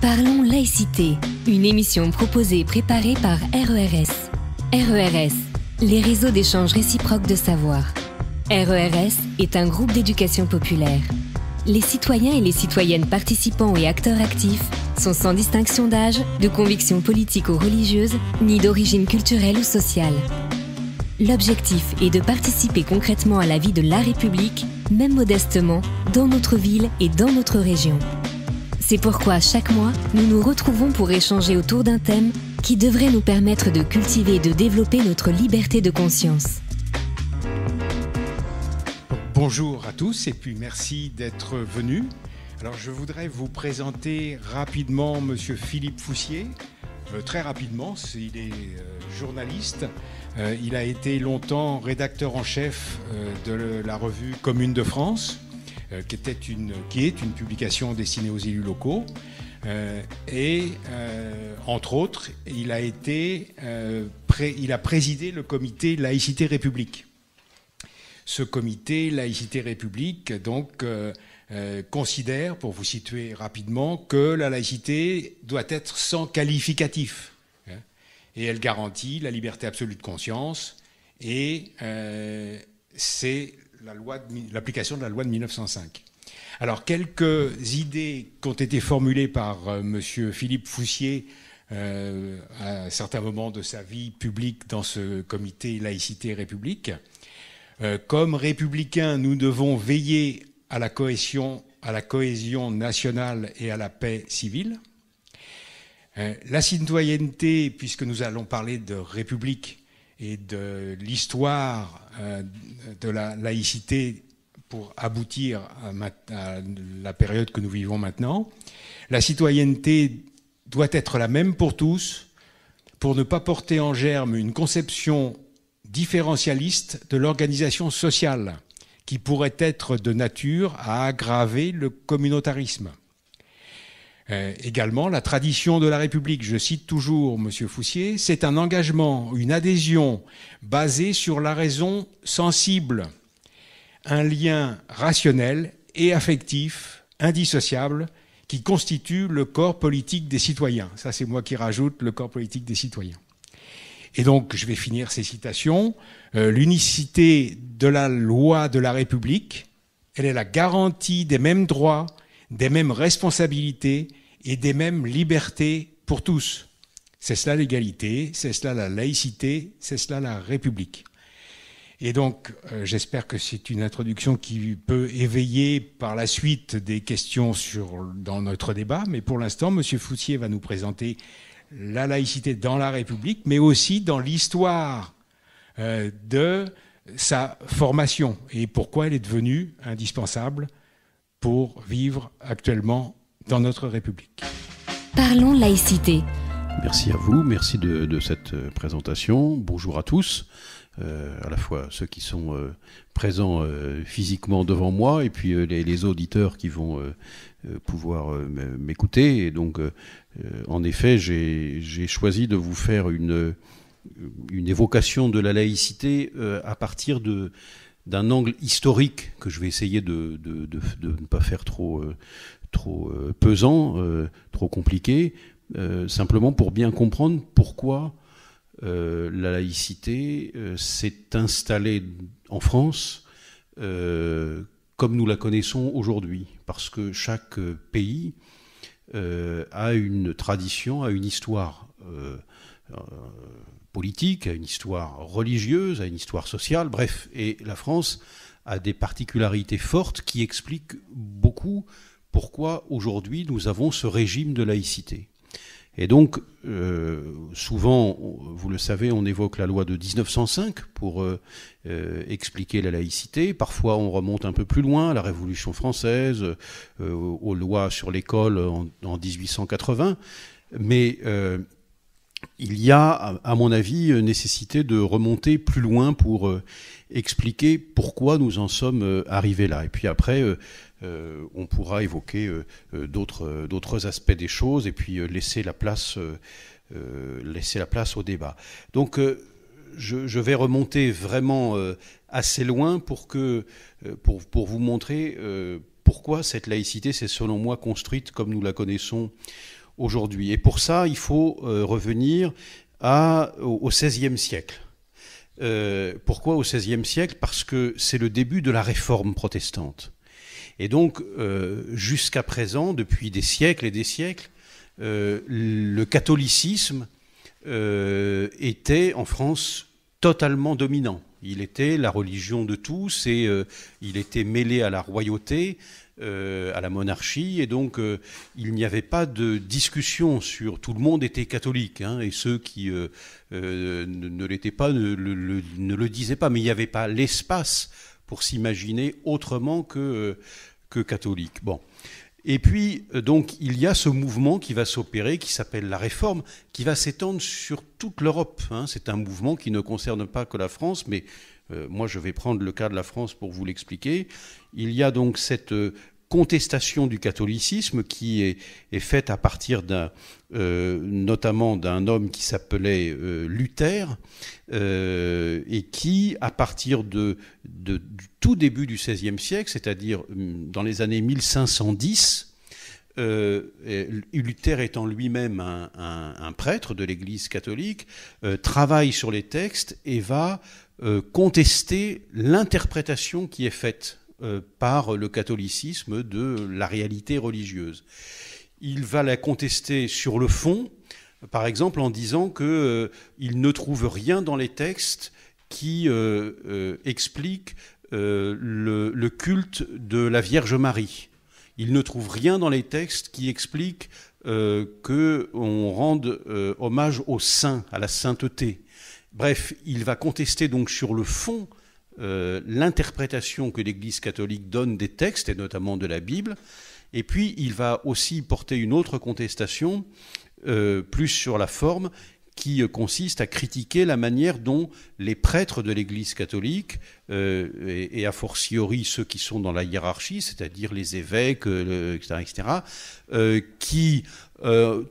Parlons laïcité, une émission proposée et préparée par RERS. RERS, les réseaux d'échange réciproque de savoir. RERS est un groupe d'éducation populaire. Les citoyens et les citoyennes participants et acteurs actifs sont sans distinction d'âge, de conviction politique ou religieuse, ni d'origine culturelle ou sociale. L'objectif est de participer concrètement à la vie de la République, même modestement, dans notre ville et dans notre région. C'est pourquoi chaque mois, nous nous retrouvons pour échanger autour d'un thème qui devrait nous permettre de cultiver et de développer notre liberté de conscience. Bonjour à tous et puis merci d'être venus. Alors je voudrais vous présenter rapidement Monsieur Philippe Foussier. Très rapidement, il est journaliste. Il a été longtemps rédacteur en chef de la revue Commune de France, qui est une publication destinée aux élus locaux. Entre autres, il a présidé le comité Laïcité République. Ce comité Laïcité République donc considère, pour vous situer rapidement, que la laïcité doit être sans qualificatif. Et elle garantit la liberté absolue de conscience. Et c'est l'application de la loi de 1905. Alors, quelques idées qui ont été formulées par monsieur Philippe Foussier à certains moments de sa vie publique dans ce comité Laïcité République. Comme républicains, nous devons veiller à la cohésion nationale et à la paix civile. La citoyenneté, puisque nous allons parler de République et de l'histoire de la laïcité pour aboutir à la période que nous vivons maintenant, la citoyenneté doit être la même pour tous, pour ne pas porter en germe une conception différentialiste de l'organisation sociale qui pourrait être de nature à aggraver le communautarisme. Également, la tradition de la République, je cite toujours M. Foussier, c'est un engagement, une adhésion basée sur la raison sensible, un lien rationnel et affectif, indissociable, qui constitue le corps politique des citoyens. Ça, c'est moi qui rajoute le corps politique des citoyens. Et donc, je vais finir ces citations. L'unicité de la loi de la République, elle est la garantie des mêmes droits, des mêmes responsabilités et des mêmes libertés pour tous. C'est cela l'égalité, c'est cela la laïcité, c'est cela la République. Et donc, j'espère que c'est une introduction qui peut éveiller par la suite des questions dans notre débat. Mais pour l'instant, M. Foussier va nous présenter la laïcité dans la République, mais aussi dans l'histoire de sa formation et pourquoi elle est devenue indispensable pour vivre actuellement dans notre République. Parlons laïcité. Merci à vous, merci de cette présentation. Bonjour à tous, à la fois ceux qui sont présents physiquement devant moi et puis les auditeurs qui vont pouvoir m'écouter. Et donc, en effet, j'ai choisi de vous faire une évocation de la laïcité à partir d'un angle historique que je vais essayer de ne pas faire trop pesant, trop compliqué, simplement pour bien comprendre pourquoi la laïcité s'est installée en France comme nous la connaissons aujourd'hui. Parce que chaque pays a une tradition, a une histoire politique, a une histoire religieuse, a une histoire sociale, bref. Et la France a des particularités fortes qui expliquent beaucoup pourquoi aujourd'hui nous avons ce régime de laïcité. Et donc, souvent, vous le savez, on évoque la loi de 1905 pour expliquer la laïcité. Parfois, on remonte un peu plus loin, à la Révolution française, aux lois sur l'école en 1880. Mais il y a, à mon avis, nécessité de remonter plus loin pour expliquer pourquoi nous en sommes arrivés là. Et puis après, on pourra évoquer d'autres aspects des choses et puis laisser la place au débat. Donc, je vais remonter vraiment assez loin pour vous montrer pourquoi cette laïcité s'est, selon moi, construite comme nous la connaissons aujourd'hui. Et pour ça, il faut revenir au XVIe siècle. Pourquoi au XVIe siècle? Parce que c'est le début de la réforme protestante. Et donc, jusqu'à présent, depuis des siècles et des siècles, le catholicisme était en France totalement dominant. Il était la religion de tous et il était mêlé à la royauté, à la monarchie, et donc il n'y avait pas de discussion sur... Tout le monde était catholique, hein, et ceux qui ne l'étaient pas ne le disaient pas, mais il n'y avait pas l'espace pour s'imaginer autrement que catholique. Bon. Et puis, donc, il y a ce mouvement qui va s'opérer, qui s'appelle la Réforme, qui va s'étendre sur toute l'Europe. Hein. C'est un mouvement qui ne concerne pas que la France, mais moi, je vais prendre le cas de la France pour vous l'expliquer. Il y a donc cette contestation du catholicisme qui est faite à partir notamment d'un homme qui s'appelait Luther, et qui, à partir du tout début du XVIe siècle, c'est-à-dire dans les années 1510, Luther étant lui-même un prêtre de l'Église catholique, travaille sur les textes et va contester l'interprétation qui est faite par le catholicisme de la réalité religieuse. Il va la contester sur le fond, par exemple en disant qu'il ne trouve rien dans les textes qui explique le culte de la Vierge Marie. Il ne trouve rien dans les textes qui explique qu'on rende hommage au saint, à la sainteté. Bref, il va contester donc sur le fond l'interprétation que l'Église catholique donne des textes, et notamment de la Bible. Et puis, il va aussi porter une autre contestation, plus sur la forme, qui consiste à critiquer la manière dont les prêtres de l'Église catholique, et a fortiori ceux qui sont dans la hiérarchie, c'est-à-dire les évêques, etc., qui,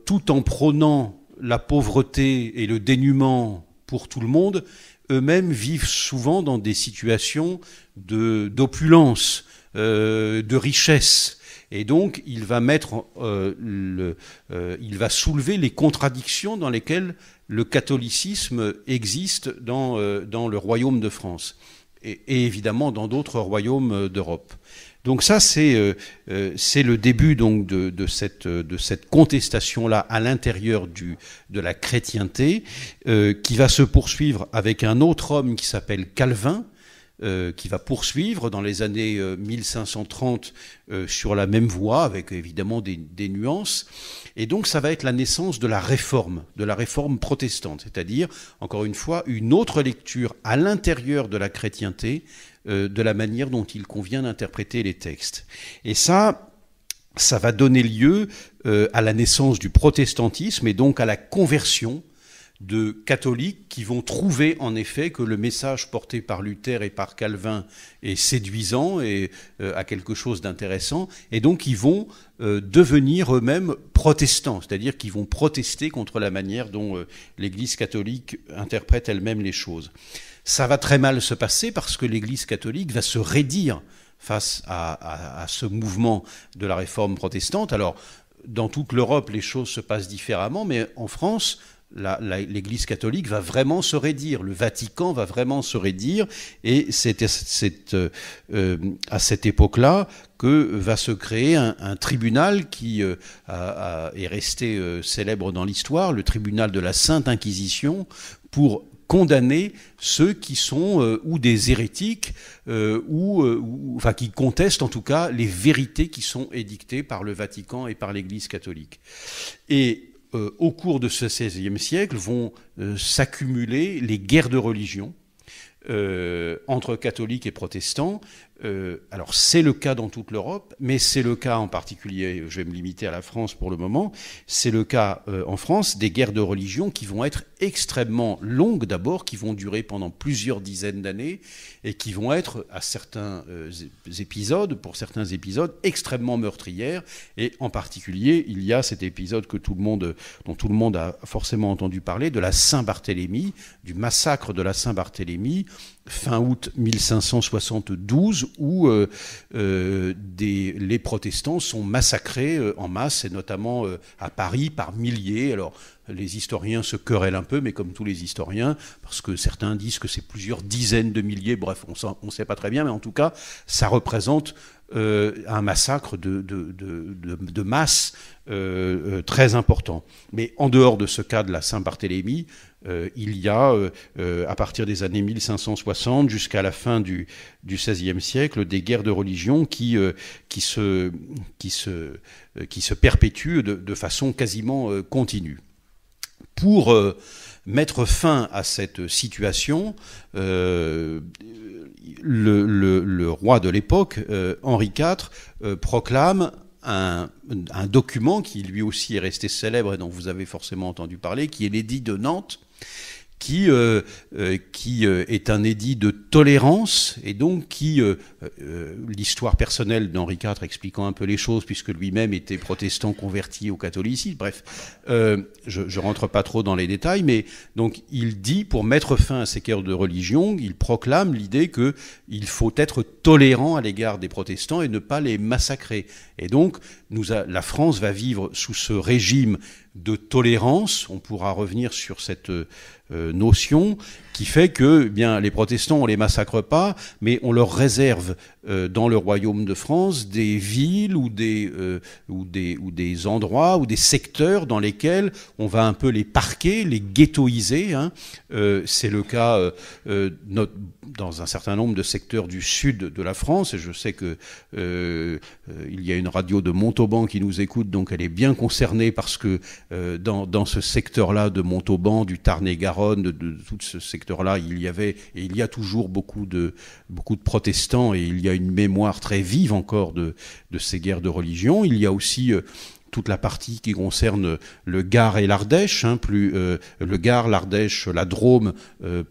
tout en prônant la pauvreté et le dénuement pour tout le monde, eux-mêmes vivent souvent dans des situations d'opulence, de richesse. Et donc, il va soulever les contradictions dans lesquelles le catholicisme existe dans le royaume de France et évidemment dans d'autres royaumes d'Europe. Donc ça, c'est le début donc de cette contestation-là à l'intérieur de la chrétienté, qui va se poursuivre avec un autre homme qui s'appelle Calvin, qui va poursuivre dans les années 1530 sur la même voie, avec évidemment des nuances. Et donc ça va être la naissance de la réforme protestante, c'est-à-dire, encore une fois, une autre lecture à l'intérieur de la chrétienté, de la manière dont il convient d'interpréter les textes. Et ça va donner lieu à la naissance du protestantisme et donc à la conversion de catholiques qui vont trouver en effet que le message porté par Luther et par Calvin est séduisant et a quelque chose d'intéressant, et donc ils vont devenir eux-mêmes protestants, c'est-à-dire qu'ils vont protester contre la manière dont l'Église catholique interprète elle-même les choses. Ça va très mal se passer parce que l'Église catholique va se raidir face à ce mouvement de la réforme protestante. Alors, dans toute l'Europe, les choses se passent différemment, mais en France, l'Église catholique va vraiment se raidir, le Vatican va vraiment se raidir, et c'est à cette époque-là que va se créer un tribunal qui est resté célèbre dans l'histoire, le tribunal de la Sainte Inquisition, pour condamner ceux qui sont ou des hérétiques enfin qui contestent en tout cas les vérités qui sont édictées par le Vatican et par l'Église catholique. Et au cours de ce XVIe siècle vont s'accumuler les guerres de religion entre catholiques et protestants. Alors c'est le cas dans toute l'Europe, mais c'est le cas en particulier, je vais me limiter à la France pour le moment, c'est le cas en France des guerres de religion qui vont être extrêmement longues d'abord, qui vont durer pendant plusieurs dizaines d'années et qui vont être à certains épisodes, pour certains épisodes, extrêmement meurtrières. Et en particulier, il y a cet épisode dont tout le monde a forcément entendu parler, de la Saint-Barthélemy, du massacre de la Saint-Barthélemy, fin août 1572, où les protestants sont massacrés en masse, et notamment à Paris par milliers. Alors, les historiens se querellent un peu, mais comme tous les historiens, parce que certains disent que c'est plusieurs dizaines de milliers, bref, on ne sait pas très bien, mais en tout cas, ça représente un massacre de masse très important. Mais en dehors de ce cas de la Saint-Barthélemy, il y a, à partir des années 1560 jusqu'à la fin du XVIe siècle, des guerres de religion qui se perpétuent de façon quasiment continue. Pour mettre fin à cette situation, le roi de l'époque, Henri IV, proclame un document qui lui aussi est resté célèbre et dont vous avez forcément entendu parler, qui est l'édit de Nantes, qui est un édit de tolérance, et donc l'histoire personnelle d'Henri IV expliquant un peu les choses, puisque lui-même était protestant converti au catholicisme, bref, je ne rentre pas trop dans les détails, mais donc il dit, pour mettre fin à ces guerres de religion, il proclame l'idée qu'il faut être tolérant à l'égard des protestants et ne pas les massacrer. Et donc, la France va vivre sous ce régime de tolérance. On pourra revenir sur cette notion qui fait que les protestants, on ne les massacre pas, mais on leur réserve dans le royaume de France des villes ou des endroits ou des secteurs dans lesquels on va un peu les parquer, les ghettoiser. C'est le cas dans un certain nombre de secteurs du sud de la France, et je sais que il y a une radio de Montauban qui nous écoute, donc elle est bien concernée parce que dans ce secteur-là de Montauban, du Tarn-et-Garonne, de tout ce secteur-là, il y avait et il y a toujours beaucoup de protestants, et il y a une mémoire très vive encore de ces guerres de religion. Il y a aussi toute la partie qui concerne le Gard et l'Ardèche, le Gard, l'Ardèche, la Drôme,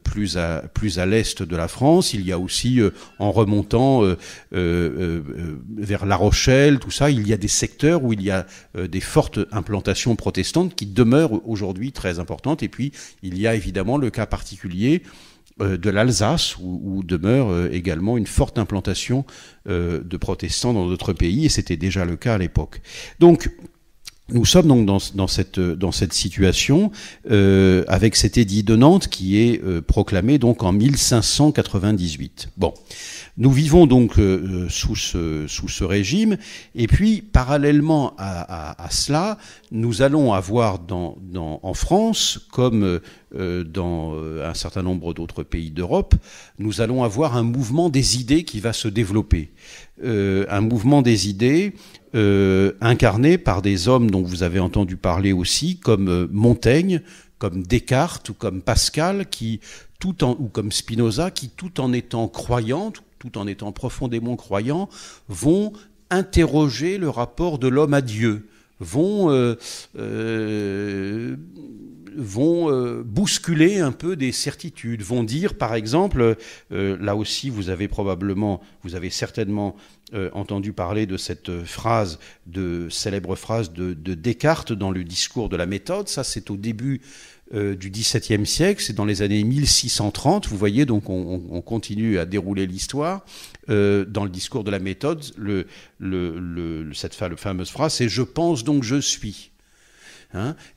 plus à l'est de la France. Il y a aussi, en remontant vers La Rochelle, tout ça, il y a des secteurs où il y a des fortes implantations protestantes qui demeurent aujourd'hui très importantes. Et puis, il y a évidemment le cas particulier de l'Alsace, où demeure également une forte implantation de protestants dans d'autres pays, et c'était déjà le cas à l'époque. Donc, nous sommes donc dans cette situation avec cet édit de Nantes qui est proclamé donc en 1598. Bon, nous vivons donc sous ce régime, et puis parallèlement à cela, nous allons avoir en France, comme dans un certain nombre d'autres pays d'Europe, nous allons avoir un mouvement des idées qui va se développer. Un mouvement des idées incarné par des hommes dont vous avez entendu parler aussi, comme Montaigne, comme Descartes ou comme Pascal, ou comme Spinoza, qui tout en étant croyants, tout en étant profondément croyants, vont interroger le rapport de l'homme à Dieu, vont bousculer un peu des certitudes, vont dire par exemple, là aussi vous avez certainement entendu parler de cette célèbre phrase de Descartes dans le discours de la méthode. Ça, c'est au début du XVIIe siècle, c'est dans les années 1630, vous voyez, donc on continue à dérouler l'histoire. Dans le discours de la méthode, cette fameuse phrase, c'est « je pense donc je suis ».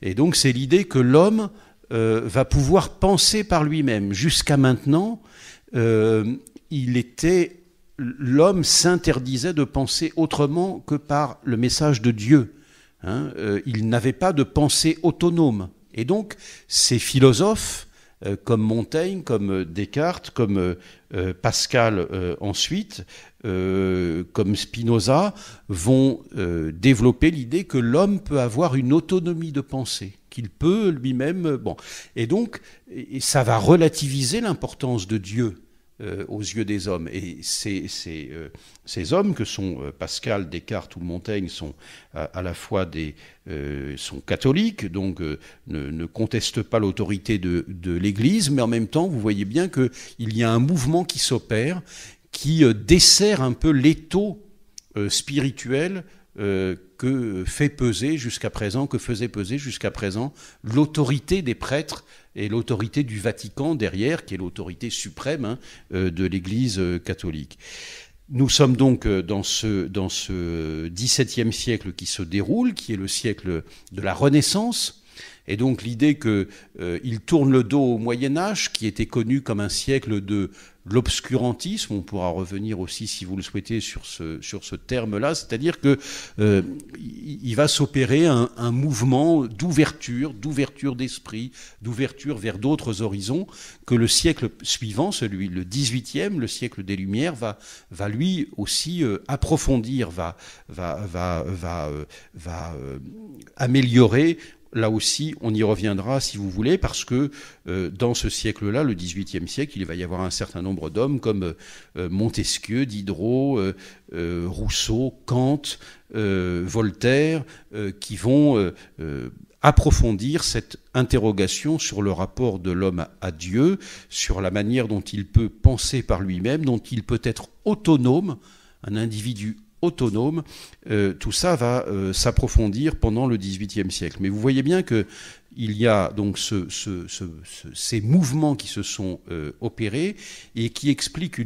Et donc c'est l'idée que l'homme va pouvoir penser par lui-même. Jusqu'à maintenant, l'homme s'interdisait de penser autrement que par le message de Dieu. Il n'avait pas de pensée autonome. Et donc, ces philosophes, comme Montaigne, comme Descartes, comme Pascal ensuite, comme Spinoza, vont développer l'idée que l'homme peut avoir une autonomie de pensée, qu'il peut lui-même... Et donc, ça va relativiser l'importance de Dieu aux yeux des hommes. Et ces hommes que sont Pascal, Descartes ou Montaigne sont à la fois sont catholiques, donc ne contestent pas l'autorité de l'Église, mais en même temps, vous voyez bien qu'il y a un mouvement qui s'opère, qui dessert un peu l'étau spirituel que faisait peser jusqu'à présent l'autorité des prêtres et l'autorité du Vatican derrière, qui est l'autorité suprême de l'Église catholique. Nous sommes donc dans ce XVIIe siècle qui se déroule, qui est le siècle de la Renaissance. Et donc l'idée qu'il tourne le dos au Moyen-Âge, qui était connu comme un siècle de l'obscurantisme, on pourra revenir aussi, si vous le souhaitez, sur ce terme-là, c'est-à-dire qu'il va s'opérer un mouvement d'ouverture d'esprit, d'ouverture vers d'autres horizons, que le siècle suivant, celui le XVIIIe, le siècle des Lumières, va lui aussi approfondir, va améliorer. Là aussi, on y reviendra si vous voulez, parce que dans ce siècle-là, le XVIIIe siècle, il va y avoir un certain nombre d'hommes comme Montesquieu, Diderot, Rousseau, Kant, Voltaire, qui vont approfondir cette interrogation sur le rapport de l'homme à Dieu, sur la manière dont il peut penser par lui-même, dont il peut être autonome, un individu autonome. Tout ça va s'approfondir pendant le XVIIIe siècle. Mais vous voyez bien qu'il y a donc ces mouvements qui se sont opérés et qui expliquent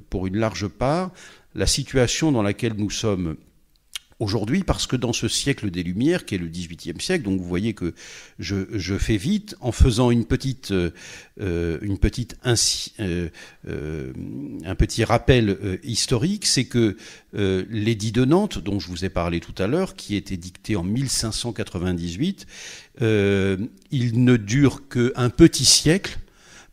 pour une large part la situation dans laquelle nous sommes aujourd'hui, parce que dans ce siècle des Lumières, qui est le XVIIIe siècle, donc vous voyez que je fais vite, en faisant un petit rappel historique, c'est que l'édit de Nantes, dont je vous ai parlé tout à l'heure, qui était dicté en 1598, il ne dure qu'un petit siècle,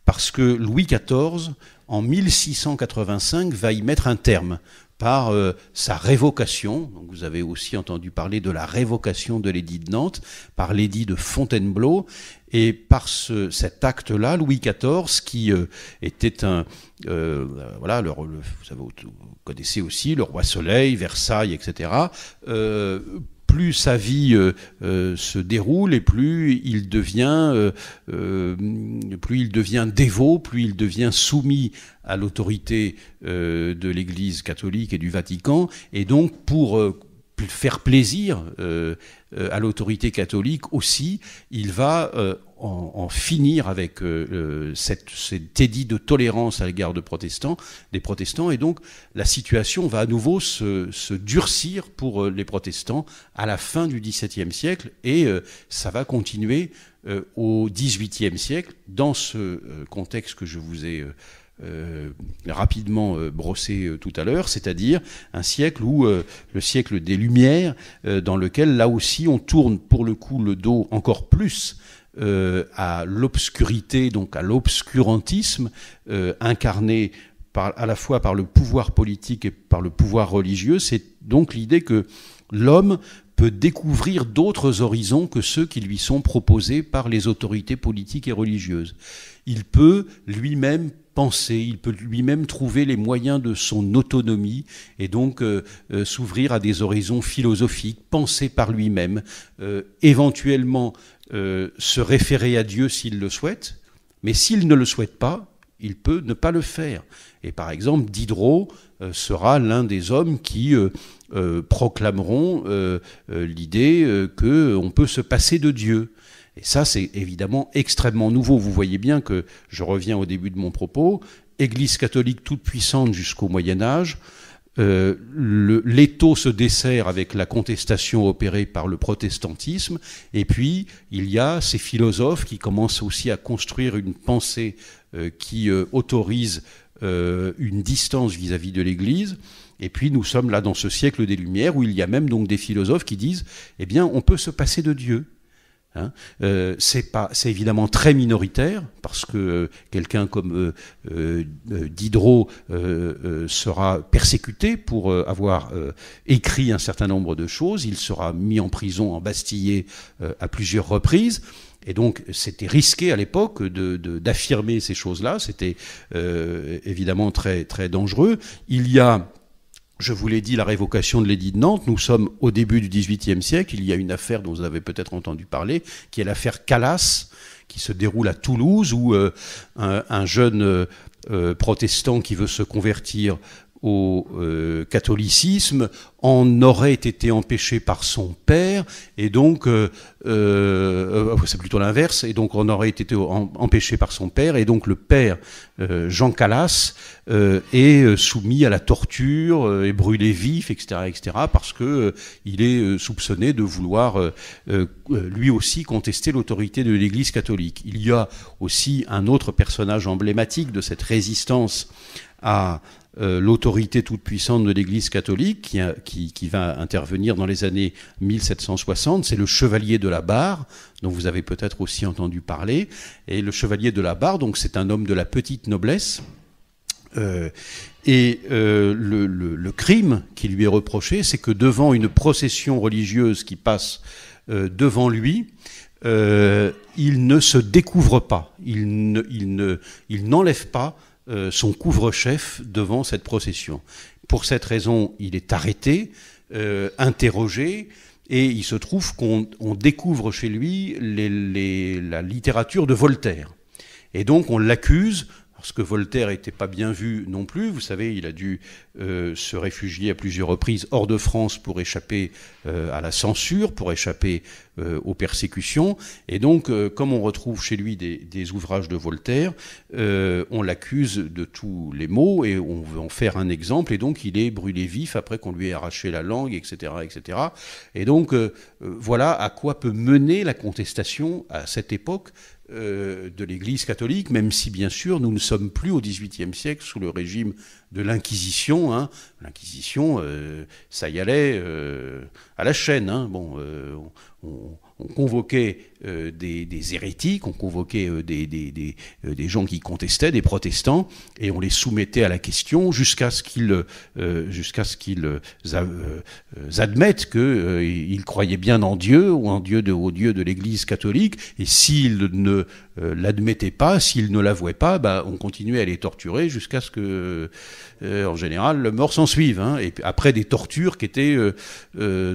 parce que Louis XIV, en 1685, va y mettre un terme par sa révocation. Donc vous avez aussi entendu parler de la révocation de l'édit de Nantes, par l'édit de Fontainebleau, et par cet acte-là, Louis XIV, qui était vous connaissez aussi le roi Soleil, Versailles, etc., plus sa vie se déroule et plus il devient dévot, plus il devient soumis à l'autorité de l'Église catholique et du Vatican. Et donc, pour faire plaisir à l'autorité catholique aussi, il va en finir avec cet édit de tolérance à l'égard des protestants, et donc la situation va à nouveau se durcir pour les protestants à la fin du XVIIe siècle, et ça va continuer au XVIIIe siècle, dans ce contexte que je vous ai rapidement brossé tout à l'heure, c'est-à-dire un siècle où le siècle des Lumières, dans lequel là aussi on tourne pour le coup le dos encore plus à l'obscurité, donc à l'obscurantisme incarné à la fois par le pouvoir politique et par le pouvoir religieux. C'est donc l'idée que l'homme peut découvrir d'autres horizons que ceux qui lui sont proposés par les autorités politiques et religieuses. Il peut lui-même penser, il peut lui-même trouver les moyens de son autonomie et donc s'ouvrir à des horizons philosophiques, penser par lui-même, éventuellement se référer à Dieu s'il le souhaite, mais s'il ne le souhaite pas, il peut ne pas le faire. Et par exemple, Diderot sera l'un des hommes qui proclameront l'idée qu'on peut se passer de Dieu. Et ça, c'est évidemment extrêmement nouveau. Vous voyez bien que, je reviens au début de mon propos, Église catholique toute puissante jusqu'au Moyen-Âge, l'étau se dessert avec la contestation opérée par le protestantisme, et puis il y a ces philosophes qui commencent aussi à construire une pensée qui autorise une distance vis-à-vis de l'Église. Et puis nous sommes là dans ce siècle des Lumières où il y a même donc des philosophes qui disent « Eh bien, on peut se passer de Dieu ». C'est évidemment très minoritaire, parce que quelqu'un comme Diderot sera persécuté pour avoir écrit un certain nombre de choses. Il sera mis en prison, embastillé à plusieurs reprises. Et donc, c'était risqué à l'époque d'affirmer ces choses-là. C'était évidemment très, très dangereux. Il y a, je vous l'ai dit, la révocation de l'édit de Nantes. Nous sommes au début du XVIIIe siècle. Il y a une affaire dont vous avez peut-être entendu parler, qui est l'affaire Calas, qui se déroule à Toulouse, où un jeune protestant qui veut se convertir au catholicisme en aurait été empêché par son père, et donc c'est plutôt l'inverse, et donc on aurait été empêché par son père, et donc le père Jean Calas est soumis à la torture et brûlé vif, etc., parce que il est soupçonné de vouloir lui aussi contester l'autorité de l'Église catholique. Il y a aussi un autre personnage emblématique de cette résistance à l'autorité toute-puissante de l'Église catholique qui va intervenir dans les années 1760, c'est le chevalier de la Barre, dont vous avez peut-être aussi entendu parler. Et le chevalier de la Barre, donc c'est un homme de la petite noblesse, et le crime qui lui est reproché, c'est que devant une procession religieuse qui passe devant lui, il ne se découvre pas, il n'enlève pas son couvre-chef devant cette procession. Pour cette raison, il est arrêté, interrogé, et il se trouve qu'on découvre chez lui la littérature de Voltaire. Et donc on l'accuse, parce que Voltaire n'était pas bien vu non plus. Vous savez, il a dû se réfugier à plusieurs reprises hors de France pour échapper à la censure, pour échapper aux persécutions. Et donc, comme on retrouve chez lui des ouvrages de Voltaire, on l'accuse de tous les maux et on veut en faire un exemple. Et donc, il est brûlé vif après qu'on lui ait arraché la langue, etc., etc. Et donc, voilà à quoi peut mener la contestation à cette époque de l'Église catholique, même si bien sûr nous ne sommes plus au XVIIIe siècle sous le régime de l'Inquisition. Hein. L'Inquisition, ça y allait à la chaîne. Hein. Bon, on convoquait des hérétiques, on convoquait des gens qui contestaient, des protestants, et on les soumettait à la question jusqu'à ce qu'ils admettent qu'ils croyaient bien en Dieu, ou au Dieu de l'Église catholique, et s'ils ne l'admettaient pas, s'ils ne l'avouaient pas, on continuait à les torturer jusqu'à ce que, en général, la mort s'en suive. Hein, et après des tortures qui étaient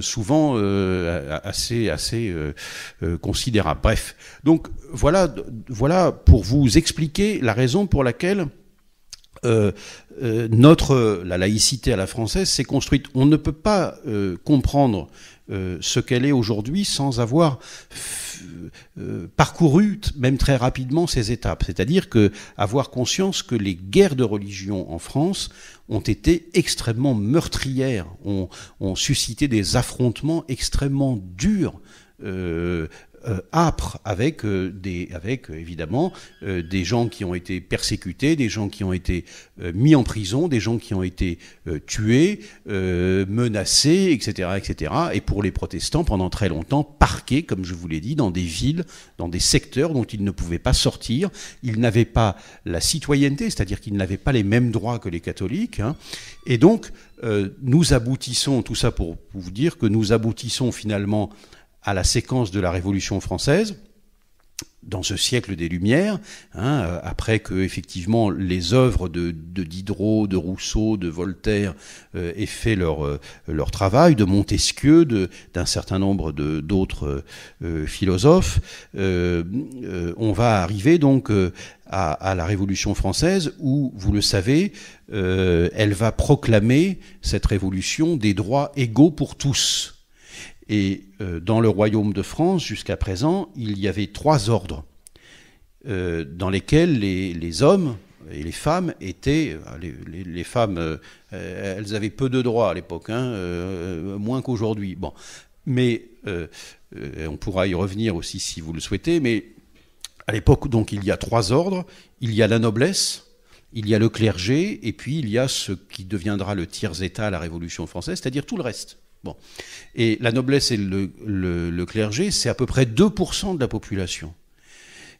souvent assez considérable. Bref, donc voilà pour vous expliquer la raison pour laquelle la laïcité à la française s'est construite. On ne peut pas comprendre ce qu'elle est aujourd'hui sans avoir parcouru, même très rapidement, ces étapes. C'est-à-dire avoir conscience que les guerres de religion en France ont été extrêmement meurtrières, ont suscité des affrontements extrêmement durs, âpres, avec évidemment des gens qui ont été persécutés, des gens qui ont été mis en prison, des gens qui ont été tués, menacés, etc., etc. Et pour les protestants, pendant très longtemps, parqués, comme je vous l'ai dit, dans des villes, dans des secteurs dont ils ne pouvaient pas sortir. Ils n'avaient pas la citoyenneté, c'est-à-dire qu'ils n'avaient pas les mêmes droits que les catholiques. Hein. Et donc, nous aboutissons, tout ça pour vous dire que nous aboutissons finalement à la séquence de la Révolution française, dans ce siècle des Lumières, hein, après que effectivement les œuvres de Diderot, de Rousseau, de Voltaire aient fait leur travail, de Montesquieu, d'un certain nombre d'autres philosophes, on va arriver donc à la Révolution française où, vous le savez, elle va proclamer, cette révolution, des droits égaux pour tous. Et dans le royaume de France, jusqu'à présent, il y avait 3 ordres dans lesquels les hommes et les femmes étaient... Les femmes, elles avaient peu de droits à l'époque, hein, moins qu'aujourd'hui. Bon. Mais on pourra y revenir aussi si vous le souhaitez. Mais à l'époque, donc, il y a 3 ordres. Il y a la noblesse, il y a le clergé, et puis il y a ce qui deviendra le tiers-état à la Révolution française, c'est-à-dire tout le reste. Bon. Et la noblesse et le clergé, c'est à peu près 2% de la population.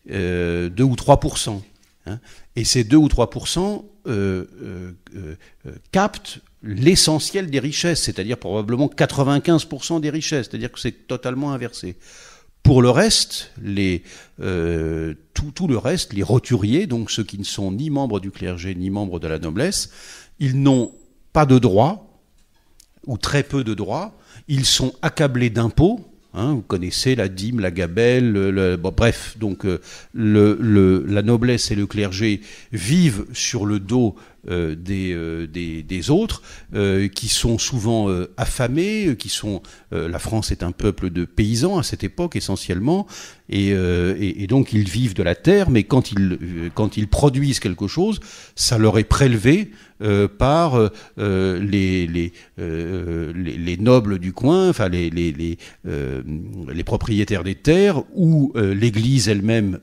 2 ou 3%. Hein. Et ces 2 ou 3% captent l'essentiel des richesses, c'est-à-dire probablement 95% des richesses, c'est-à-dire que c'est totalement inversé. Pour le reste, tout le reste, les roturiers, donc ceux qui ne sont ni membres du clergé ni membres de la noblesse, ils n'ont pas de droits, ou très peu de droits, ils sont accablés d'impôts, Hein, vous connaissez la dîme, la gabelle, bref, donc la noblesse et le clergé vivent sur le dos des autres, qui sont souvent affamés, la France est un peuple de paysans à cette époque essentiellement, et donc ils vivent de la terre, mais quand ils produisent quelque chose, ça leur est prélevé par les nobles du coin, enfin les propriétaires des terres, ou l'Église elle-même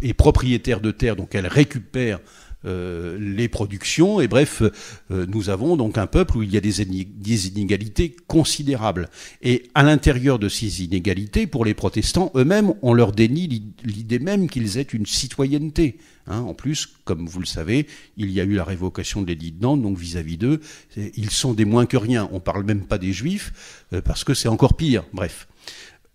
est propriétaire de terres, donc elle récupère les productions, et bref, nous avons donc un peuple où il y a des inégalités considérables. Et à l'intérieur de ces inégalités, pour les protestants eux-mêmes, on leur dénie l'idée même qu'ils aient une citoyenneté. Hein, en plus, comme vous le savez, il y a eu la révocation de l'édit de Nantes, donc vis-à-vis d'eux, ils sont des moins que rien. On ne parle même pas des Juifs, parce que c'est encore pire. Bref.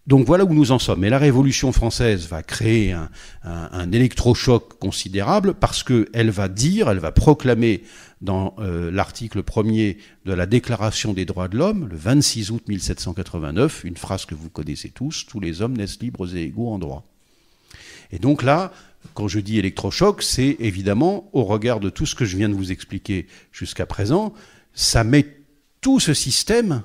Donc voilà où nous en sommes. Et la Révolution française va créer un électrochoc considérable, parce qu'elle va proclamer dans l'article 1er de la Déclaration des droits de l'homme, le 26 août 1789, une phrase que vous connaissez tous: tous les hommes naissent libres et égaux en droit. Et donc là, quand je dis électrochoc, c'est évidemment, au regard de tout ce que je viens de vous expliquer jusqu'à présent, ça met tout ce système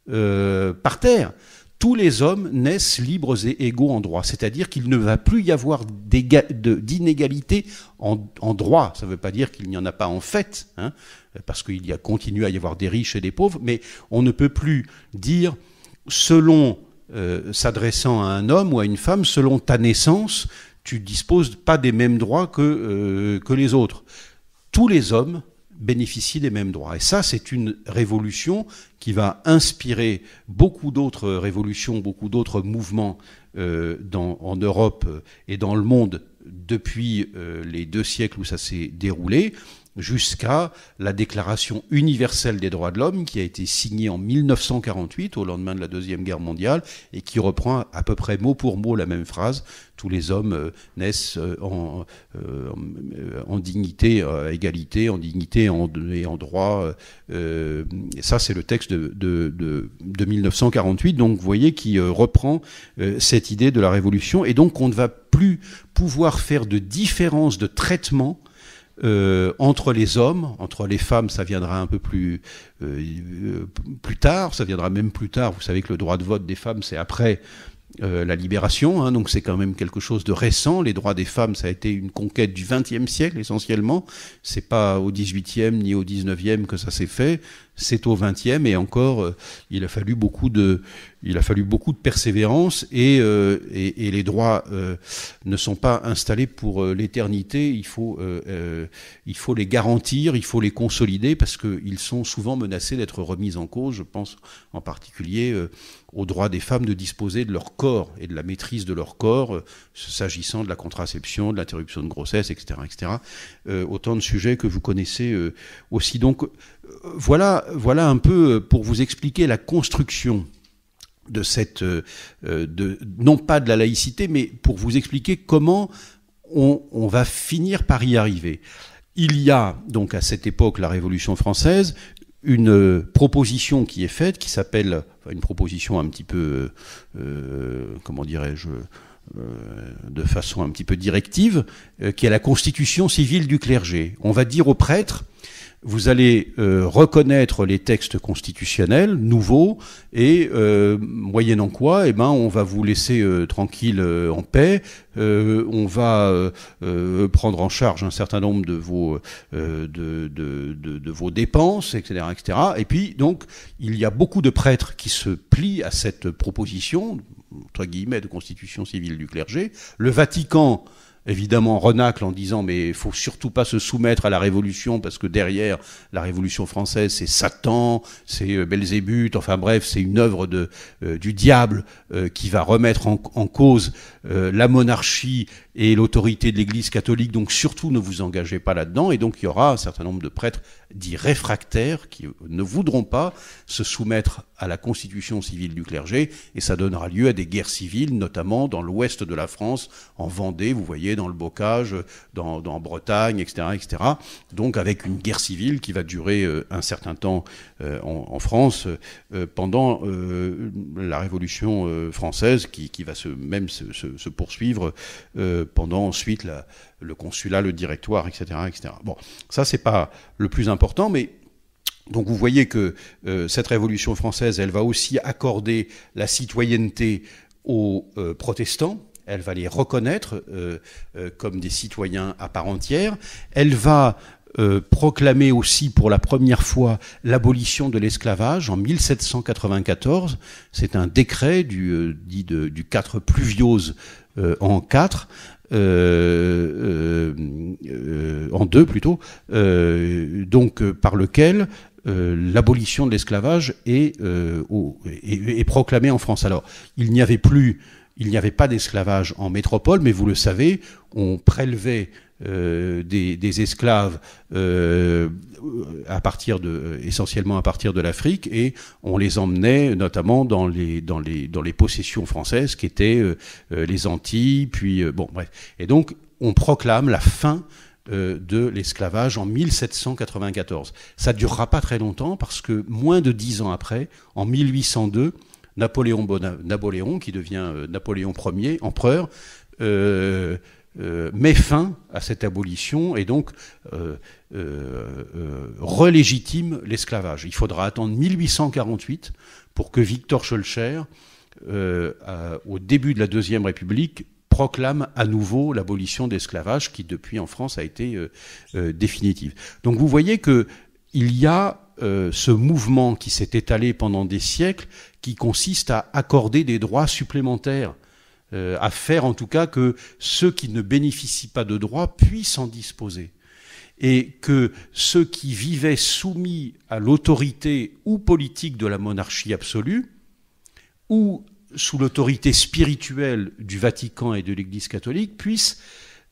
par terre. Tous les hommes naissent libres et égaux en droit, c'est-à-dire qu'il ne va plus y avoir d'inégalité en droit. Ça ne veut pas dire qu'il n'y en a pas en fait, hein, parce qu'il continue à y avoir des riches et des pauvres, mais on ne peut plus dire, selon, s'adressant à un homme ou à une femme, selon ta naissance, tu ne disposes pas des mêmes droits que les autres. Tous les hommes bénéficient des mêmes droits. Et ça, c'est une révolution qui va inspirer beaucoup d'autres révolutions, beaucoup d'autres mouvements en Europe et dans le monde depuis les 2 siècles où ça s'est déroulé, jusqu'à la Déclaration universelle des droits de l'homme qui a été signée en 1948, au lendemain de la Deuxième Guerre mondiale, et qui reprend à peu près mot pour mot la même phrase: tous les hommes naissent en dignité, égalité, en dignité et en droit. Ça, c'est le texte de 1948, donc vous voyez, qui reprend cette idée de la Révolution, et donc on ne va plus pouvoir faire de différence de traitement entre les hommes, entre les femmes, ça viendra un peu plus tard, ça viendra même plus tard. Vous savez que le droit de vote des femmes, c'est après la libération, hein, donc c'est quand même quelque chose de récent. Les droits des femmes, ça a été une conquête du XXe siècle essentiellement. C'est pas au XVIIIe ni au XIXe que ça s'est fait, c'est au XXe, et encore, il a fallu beaucoup de persévérance, et les droits ne sont pas installés pour l'éternité. Il faut les garantir, il faut les consolider, parce qu'ils sont souvent menacés d'être remis en cause. Je pense en particulier au droit des femmes de disposer de leur corps et de la maîtrise de leur corps, s'agissant de la contraception, de l'interruption de grossesse, etc. Autant de sujets que vous connaissez aussi. Donc voilà un peu pour vous expliquer la construction de cette, non pas de la laïcité, mais pour vous expliquer comment on va finir par y arriver. Il y a donc à cette époque, la Révolution française, une proposition qui est faite, qui s'appelle, une proposition un petit peu, comment dirais-je, de façon un petit peu directive, qui est la constitution civile du clergé. On va dire aux prêtres: vous allez reconnaître les textes constitutionnels nouveaux, et moyennant quoi, on va vous laisser tranquille, en paix. On va prendre en charge un certain nombre de vos dépenses, etc., etc. Et puis donc il y a beaucoup de prêtres qui se plient à cette proposition, entre guillemets, de constitution civile du clergé. Le Vatican, évidemment, renacle en disant: mais il faut surtout pas se soumettre à la Révolution, parce que derrière la Révolution française, c'est Satan, c'est Belzébuth, enfin bref, c'est une œuvre du diable qui va remettre en cause la monarchie et l'autorité de l'Église catholique, donc surtout ne vous engagez pas là-dedans. Et donc il y aura un certain nombre de prêtres dits réfractaires qui ne voudront pas se soumettre à la constitution civile du clergé, et ça donnera lieu à des guerres civiles, notamment dans l'ouest de la France, en Vendée, vous voyez, dans le Bocage, dans Bretagne, etc., etc. Donc avec une guerre civile qui va durer un certain temps en France pendant la Révolution française, qui va se poursuivre pendant ensuite le consulat, le directoire, etc., etc. Bon, ça c'est pas le plus important, mais donc vous voyez que cette Révolution française, elle va aussi accorder la citoyenneté aux protestants. Elle va les reconnaître comme des citoyens à part entière. Elle va proclamer aussi pour la première fois l'abolition de l'esclavage en 1794. C'est un décret dit du 4 Pluviose en 4. En 2 plutôt, donc par lequel l'abolition de l'esclavage est proclamée en France. Alors, il n'y avait pas d'esclavage en métropole, mais vous le savez, on prélevait des esclaves essentiellement à partir de l'Afrique, et on les emmenait notamment dans les possessions françaises qui étaient les Antilles, puis bon bref. Et donc on proclame la fin de l'esclavage en 1794. Ça ne durera pas très longtemps parce que moins de 10 ans après, en 1802, Napoléon, qui devient Napoléon Ier, empereur, met fin à cette abolition et donc relégitime l'esclavage. Il faudra attendre 1848 pour que Victor Schœlcher, au début de la Deuxième République, proclame à nouveau l'abolition de l'esclavage qui, depuis en France, a été définitive. Donc vous voyez qu'il y a ce mouvement qui s'est étalé pendant des siècles qui consiste à accorder des droits supplémentaires, à faire en tout cas que ceux qui ne bénéficient pas de droits puissent en disposer. Et que ceux qui vivaient soumis à l'autorité ou politique de la monarchie absolue, ou sous l'autorité spirituelle du Vatican et de l'Église catholique, puissent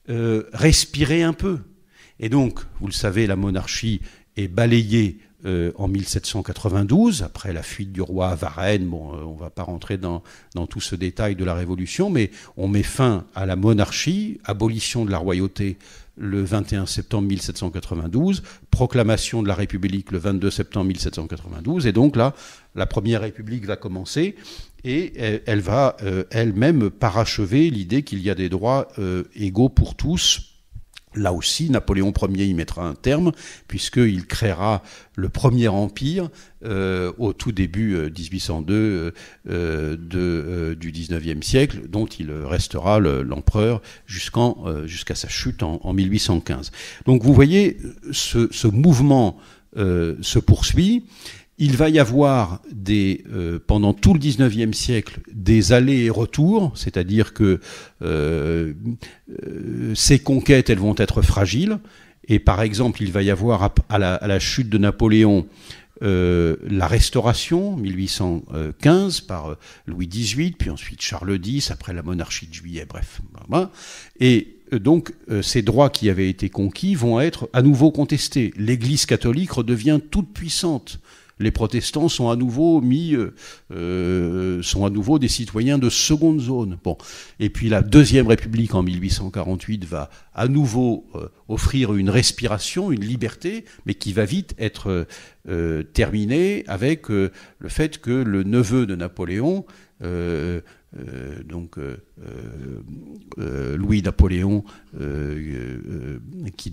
respirer un peu. Et donc, vous le savez, la monarchie est balayée en 1792, après la fuite du roi à Varennes. Bon, on ne va pas rentrer dans tout ce détail de la Révolution, mais on met fin à la monarchie, abolition de la royauté le 21 septembre 1792, proclamation de la République le 22 septembre 1792, et donc là, la Première République va commencer, et elle va elle-même parachever l'idée qu'il y a des droits égaux pour tous. Là aussi, Napoléon Ier y mettra un terme, puisqu'il créera le premier empire au tout début 1802 du XIXe siècle, dont il restera l'empereur jusqu'à sa chute en 1815. Donc vous voyez, ce mouvement se poursuit. Il va y avoir pendant tout le XIXe siècle des allers et retours, c'est-à-dire que ces conquêtes, elles vont être fragiles. Et par exemple, il va y avoir à la chute de Napoléon la Restauration, 1815, par Louis XVIII, puis ensuite Charles X, après la monarchie de Juillet, bref. Et donc, ces droits qui avaient été conquis vont être à nouveau contestés. L'Église catholique redevient toute puissante. Les protestants sont à nouveau des citoyens de seconde zone. Bon. Et puis la Deuxième République en 1848 va à nouveau offrir une respiration, une liberté, mais qui va vite être terminée avec le fait que le neveu de Napoléon, Louis-Napoléon, qui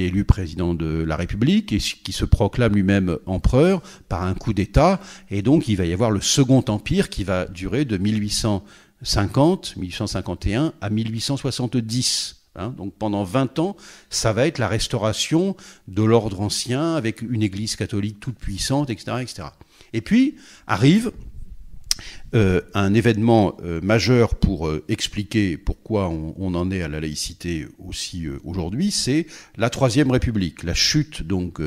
est élu président de la République et qui se proclame lui-même empereur par un coup d'État, et donc il va y avoir le Second Empire qui va durer de 1851 à 1870. Donc pendant 20 ans, ça va être la restauration de l'ordre ancien avec une Église catholique toute puissante, etc., etc. Et puis arrive un événement majeur pour expliquer pourquoi on en est à la laïcité aussi aujourd'hui, c'est la Troisième République, la chute donc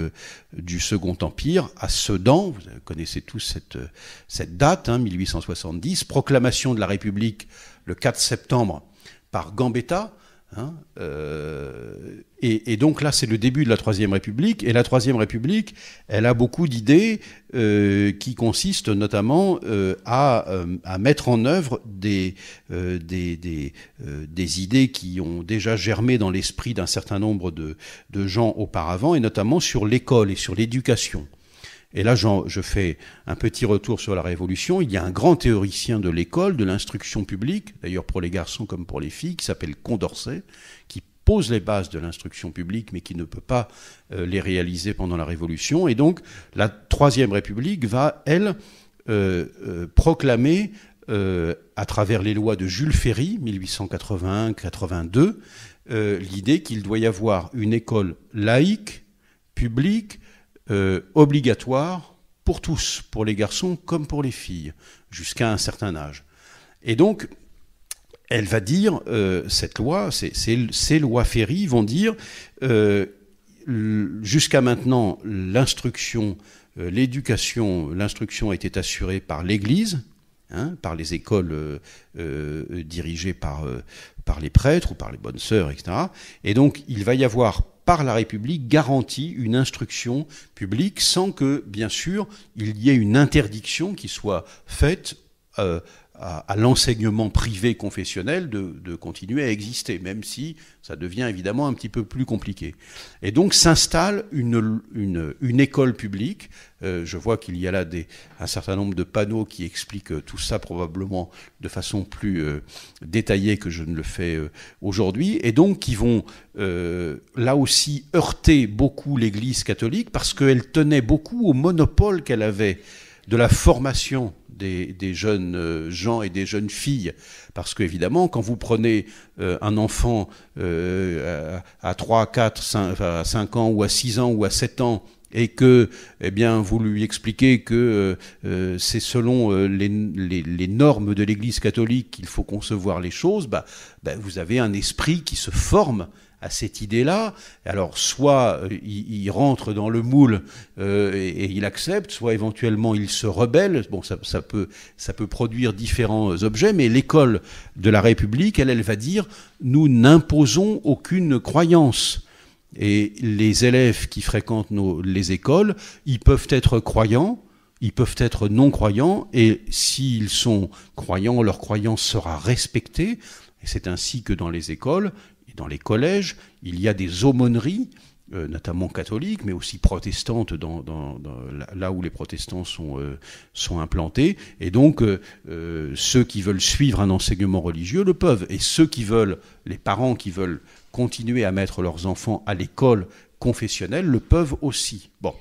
du Second Empire à Sedan. Vous connaissez tous cette date, 1870, proclamation de la République le 4 septembre par Gambetta, Hein, et donc là, c'est le début de la Troisième République. Et la Troisième République, elle a beaucoup d'idées qui consistent notamment à mettre en œuvre des idées qui ont déjà germé dans l'esprit d'un certain nombre de gens auparavant, et notamment sur l'école et sur l'éducation. Et là, je fais un petit retour sur la Révolution. Il y a un grand théoricien de l'école, de l'instruction publique, d'ailleurs pour les garçons comme pour les filles, qui s'appelle Condorcet, qui pose les bases de l'instruction publique, mais qui ne peut pas les réaliser pendant la Révolution. Et donc, la Troisième République va, elle, proclamer, à travers les lois de Jules Ferry, 1881-82, l'idée qu'il doit y avoir une école laïque, publique, obligatoire pour tous, pour les garçons comme pour les filles, jusqu'à un certain âge. Et donc, elle va dire, cette loi, ces lois Ferry vont dire, jusqu'à maintenant, l'instruction, l'instruction était assurée par l'Église, hein, par les écoles dirigées par les prêtres ou par les bonnes sœurs, etc. Et donc, il va y avoir par la République garantit une instruction publique sans que, bien sûr, il y ait une interdiction qui soit faite à l'enseignement privé confessionnel de continuer à exister, même si ça devient évidemment un petit peu plus compliqué. Et donc s'installe une école publique. Je vois qu'il y a là un certain nombre de panneaux qui expliquent tout ça probablement de façon plus détaillée que je ne le fais aujourd'hui, et donc qui vont là aussi heurter beaucoup l'Église catholique parce qu'elle tenait beaucoup au monopole qu'elle avait de la formation des jeunes gens et des jeunes filles. Parce qu'évidemment, quand vous prenez un enfant à 3, 4, 5 ans ou à 6 ans ou à 7 ans et que vous lui expliquez que c'est selon les normes de l'Église catholique qu'il faut concevoir les choses, vous avez un esprit qui se forme à cette idée-là. Alors, soit il rentre dans le moule et il accepte, soit éventuellement il se rebelle. Bon, ça peut produire différents objets, mais l'école de la République, elle va dire « nous n'imposons aucune croyance ». Et les élèves qui fréquentent les écoles, ils peuvent être croyants, ils peuvent être non-croyants, et s'ils sont croyants, leur croyance sera respectée. Et c'est ainsi que dans les écoles, et dans les collèges, il y a des aumôneries, notamment catholiques, mais aussi protestantes, là où les protestants sont implantés. Et donc, ceux qui veulent suivre un enseignement religieux le peuvent. Et ceux qui veulent, les parents qui veulent continuer à mettre leurs enfants à l'école confessionnelle le peuvent aussi. Bon.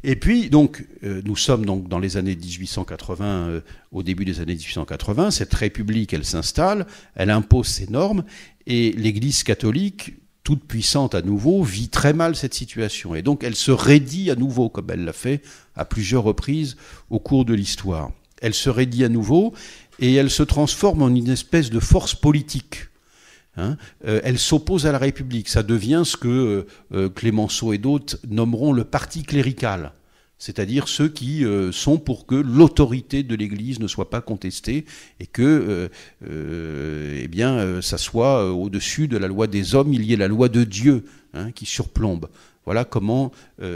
Et puis, donc, nous sommes donc dans les années 1880, au début des années 1880, cette république, elle s'installe, elle impose ses normes, et l'Église catholique, toute puissante à nouveau, vit très mal cette situation. Et donc, elle se raidit à nouveau, comme elle l'a fait à plusieurs reprises au cours de l'histoire. Elle se raidit à nouveau, et elle se transforme en une espèce de force politique. Hein, elle s'oppose à la République. Ça devient ce que Clémenceau et d'autres nommeront le parti clérical, c'est-à-dire ceux qui sont pour que l'autorité de l'Église ne soit pas contestée et que ça soit au-dessus de la loi des hommes, il y ait la loi de Dieu qui surplombe. Voilà comment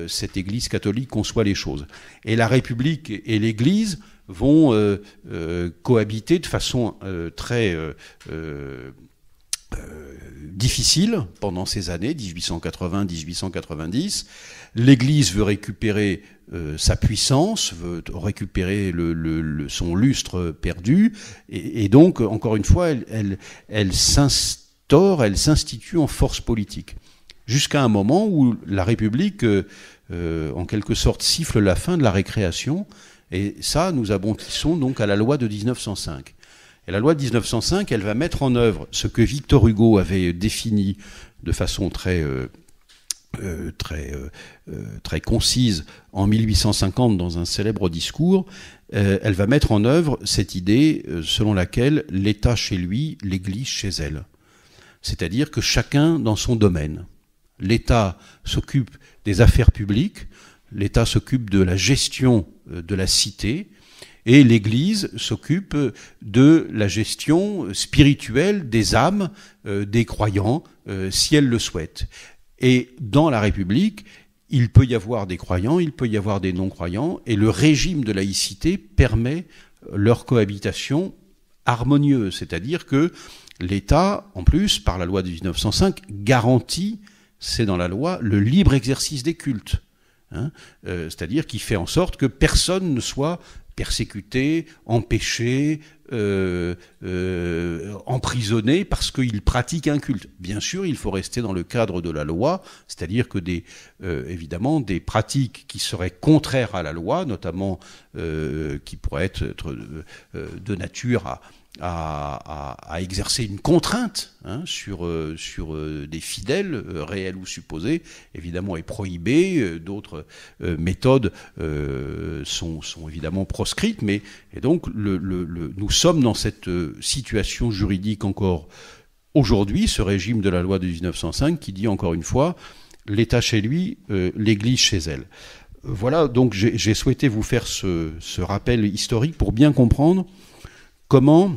cette Église catholique conçoit les choses. Et la République et l'Église vont cohabiter de façon très difficile pendant ces années 1880-1890. L'Église veut récupérer sa puissance, veut récupérer son lustre perdu, et donc, encore une fois, elle s'institue en force politique. Jusqu'à un moment où la République, en quelque sorte, siffle la fin de la récréation, et ça, nous aboutissons donc à la loi de 1905. Et la loi de 1905, elle va mettre en œuvre ce que Victor Hugo avait défini de façon très concise en 1850 dans un célèbre discours. Elle va mettre en œuvre cette idée selon laquelle l'État chez lui, l'Église chez elle. C'est-à-dire que chacun dans son domaine. L'État s'occupe des affaires publiques, l'État s'occupe de la gestion de la cité, Et l'Église s'occupe de la gestion spirituelle des âmes des croyants, si elle le souhaite. Et dans la République, il peut y avoir des croyants, il peut y avoir des non-croyants, et le régime de laïcité permet leur cohabitation harmonieuse, c'est-à-dire que l'État, en plus, par la loi de 1905, garantit, c'est dans la loi, le libre exercice des cultes. C'est-à-dire qu'il fait en sorte que personne ne soit persécuté, empêché, emprisonné parce qu'il pratique un culte. Bien sûr, il faut rester dans le cadre de la loi, c'est-à-dire que évidemment, des pratiques qui seraient contraires à la loi, notamment qui pourraient être de nature à exercer une contrainte sur des fidèles, réels ou supposés, évidemment est prohibée. D'autres méthodes sont évidemment proscrites, et donc nous sommes dans cette situation juridique encore aujourd'hui, ce régime de la loi de 1905 qui dit encore une fois l'État chez lui, l'Église chez elle. Voilà, donc j'ai souhaité vous faire ce rappel historique pour bien comprendre comment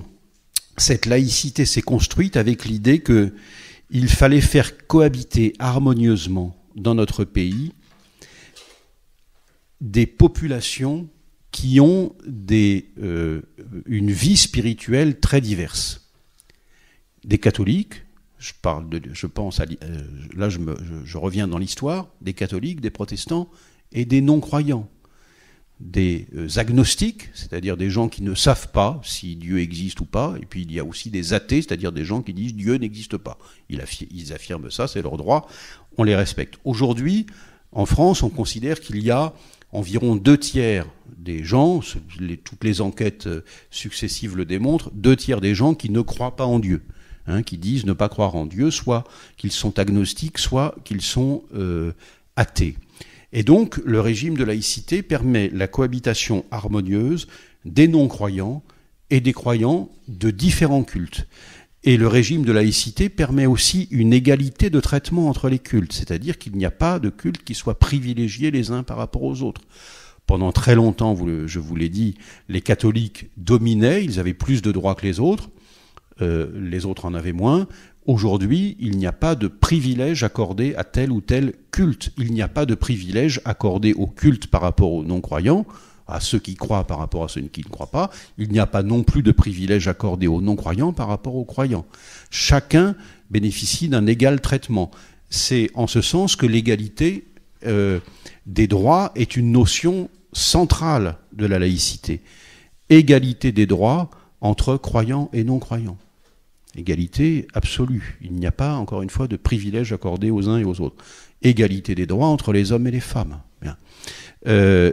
cette laïcité s'est construite avec l'idée qu'il fallait faire cohabiter harmonieusement dans notre pays des populations qui ont une vie spirituelle très diverse. Des catholiques, je reviens dans l'histoire, des catholiques, des protestants et des non-croyants. Des agnostiques, c'est-à-dire des gens qui ne savent pas si Dieu existe ou pas, et puis il y a aussi des athées, c'est-à-dire des gens qui disent Dieu n'existe pas. Ils affirment ça, c'est leur droit, on les respecte. Aujourd'hui, en France, on considère qu'il y a environ 2/3 des gens, toutes les enquêtes successives le démontrent, 2/3 des gens qui ne croient pas en Dieu, qui disent ne pas croire en Dieu, soit qu'ils sont agnostiques, soit qu'ils sont athées. Et donc, le régime de laïcité permet la cohabitation harmonieuse des non-croyants et des croyants de différents cultes. Et le régime de laïcité permet aussi une égalité de traitement entre les cultes, c'est-à-dire qu'il n'y a pas de culte qui soit privilégié les uns par rapport aux autres. Pendant très longtemps, je vous l'ai dit, les catholiques dominaient, ils avaient plus de droits que les autres en avaient moins. Aujourd'hui, il n'y a pas de privilège accordé à tel ou tel culte. Il n'y a pas de privilège accordé au culte par rapport aux non-croyants, à ceux qui croient par rapport à ceux qui ne croient pas. Il n'y a pas non plus de privilège accordé aux non-croyants par rapport aux croyants. Chacun bénéficie d'un égal traitement. C'est en ce sens que l'égalité des droits est une notion centrale de la laïcité. Égalité des droits entre croyants et non-croyants. Égalité absolue. Il n'y a pas, encore une fois, de privilèges accordés aux uns et aux autres. Égalité des droits entre les hommes et les femmes. Bien.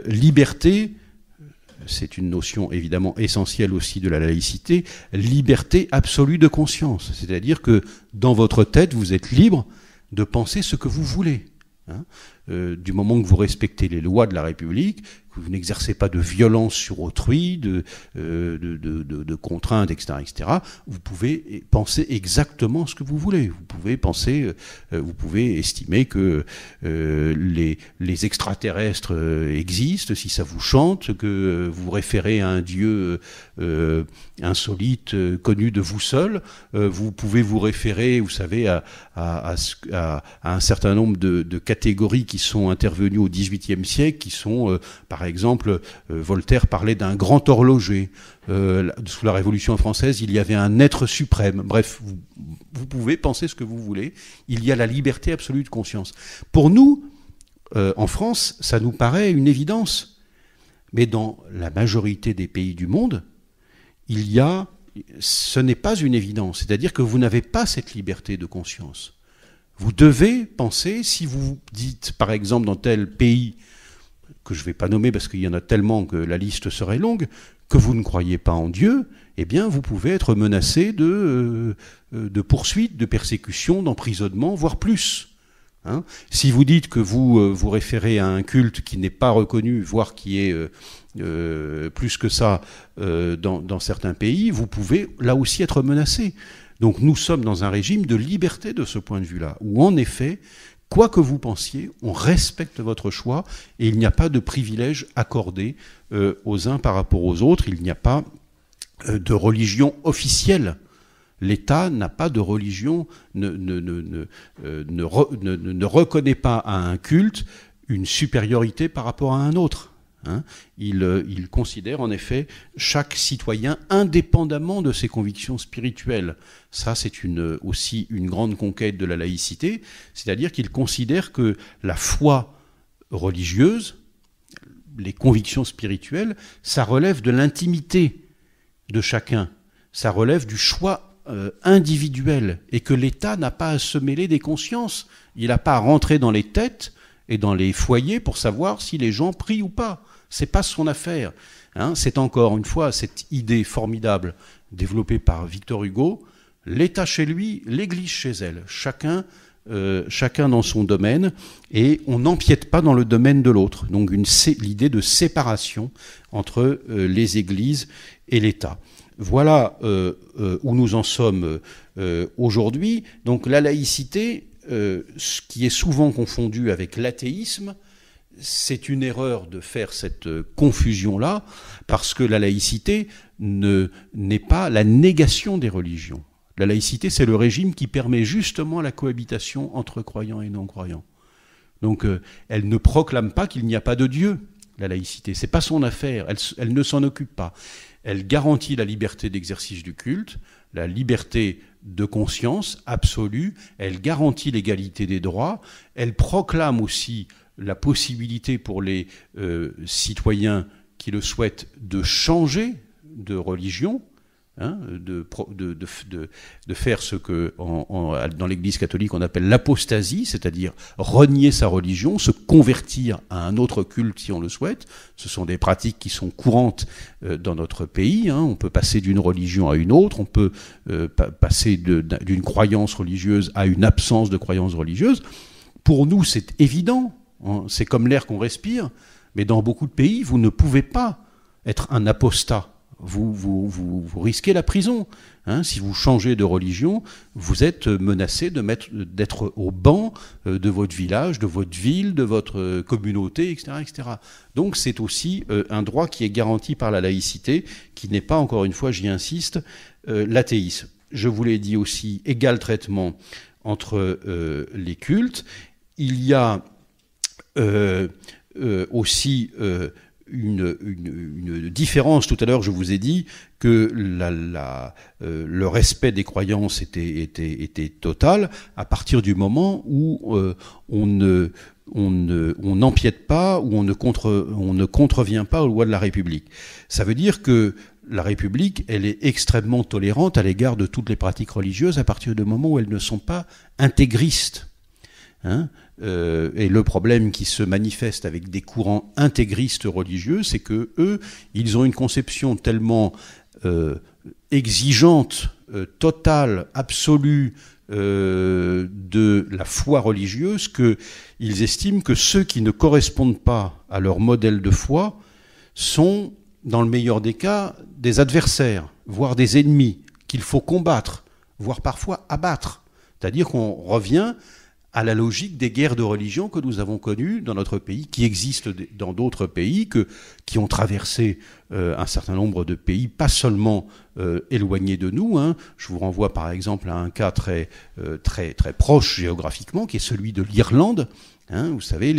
Liberté, c'est une notion évidemment essentielle aussi de la laïcité, liberté absolue de conscience. C'est-à-dire que dans votre tête, vous êtes libre de penser ce que vous voulez. Du moment que vous respectez les lois de la République, que vous n'exercez pas de violence sur autrui, de contraintes, etc., vous pouvez penser exactement ce que vous voulez. Vous pouvez estimer que les extraterrestres existent, si ça vous chante, que vous référez à un dieu insolite, connu de vous seul. Vous pouvez vous référer, vous savez, à un certain nombre de catégories qui sont intervenues au XVIIIe siècle, qui sont, par exemple, Voltaire parlait d'un grand horloger. Sous la Révolution française, il y avait un être suprême. Bref, vous pouvez penser ce que vous voulez. Il y a la liberté absolue de conscience. Pour nous, en France, ça nous paraît une évidence. Mais dans la majorité des pays du monde, ce n'est pas une évidence. C'est-à-dire que vous n'avez pas cette liberté de conscience. Vous devez penser, si vous dites, par exemple, dans tel pays, que je ne vais pas nommer parce qu'il y en a tellement que la liste serait longue, que vous ne croyez pas en Dieu, eh bien, vous pouvez être menacé de poursuites, de persécutions, d'emprisonnement, voire plus. Si vous dites que vous vous référez à un culte qui n'est pas reconnu, voire qui est plus que ça dans certains pays, vous pouvez là aussi être menacé. Donc nous sommes dans un régime de liberté de ce point de vue-là, où en effet, quoi que vous pensiez, on respecte votre choix et il n'y a pas de privilège accordé aux uns par rapport aux autres. Il n'y a pas de religion officielle. L'État n'a pas de religion, ne reconnaît pas à un culte une supériorité par rapport à un autre. Hein. Il considère en effet chaque citoyen indépendamment de ses convictions spirituelles. Ça, c'est aussi une grande conquête de la laïcité, c'est-à-dire qu'il considère que la foi religieuse, les convictions spirituelles, ça relève de l'intimité de chacun, ça relève du choix individuel, et que l'État n'a pas à se mêler des consciences, il n'a pas à rentrer dans les têtes et dans les foyers pour savoir si les gens prient ou pas. C'est pas son affaire. Hein. C'est encore une fois cette idée formidable développée par Victor Hugo, l'État chez lui, l'Église chez elle, chacun dans son domaine, et on n'empiète pas dans le domaine de l'autre. Donc l'idée de séparation entre les églises et l'État. Voilà où nous en sommes aujourd'hui. Donc la laïcité, ce qui est souvent confondu avec l'athéisme, c'est une erreur de faire cette confusion-là, parce que la laïcité n'est pas la négation des religions. La laïcité, c'est le régime qui permet justement la cohabitation entre croyants et non-croyants. Donc elle ne proclame pas qu'il n'y a pas de Dieu, la laïcité. C'est pas son affaire, elle ne s'en occupe pas. Elle garantit la liberté d'exercice du culte, la liberté de conscience absolue, elle garantit l'égalité des droits, elle proclame aussi la possibilité pour les citoyens qui le souhaitent de changer de religion, hein, de faire ce que dans l'Église catholique on appelle l'apostasie, c'est-à-dire renier sa religion, se convertir à un autre culte si on le souhaite. Ce sont des pratiques qui sont courantes dans notre pays. Hein. On peut passer d'une religion à une autre, on peut passer d'une croyance religieuse à une absence de croyance religieuse. Pour nous, c'est évident, hein. C'est comme l'air qu'on respire, mais dans beaucoup de pays, vous ne pouvez pas être un apostat. Vous risquez la prison. Hein. Si vous changez de religion, vous êtes menacé d'être au ban de votre village, de votre ville, de votre communauté, etc., etc. Donc c'est aussi un droit qui est garanti par la laïcité, qui n'est pas, encore une fois, j'y insiste, l'athéisme. Je vous l'ai dit aussi, égal traitement entre les cultes. Il y a aussi une différence. Tout à l'heure, je vous ai dit que le respect des croyances était total à partir du moment où on n'empiète pas, ou on ne contrevient pas aux lois de la République. Ça veut dire que la République, elle est extrêmement tolérante à l'égard de toutes les pratiques religieuses à partir du moment où elles ne sont pas intégristes. Hein. Et le problème qui se manifeste avec des courants intégristes religieux, c'est que eux, ils ont une conception tellement exigeante, totale, absolue de la foi religieuse, qu'ils estiment que ceux qui ne correspondent pas à leur modèle de foi sont, dans le meilleur des cas, des adversaires, voire des ennemis, qu'il faut combattre, voire parfois abattre. C'est-à-dire qu'on revient à la logique des guerres de religion que nous avons connues dans notre pays, qui existent dans d'autres pays, qui ont traversé un certain nombre de pays, pas seulement éloignés de nous. Hein. Je vous renvoie par exemple à un cas très proche géographiquement, qui est celui de l'Irlande. Hein. Vous savez,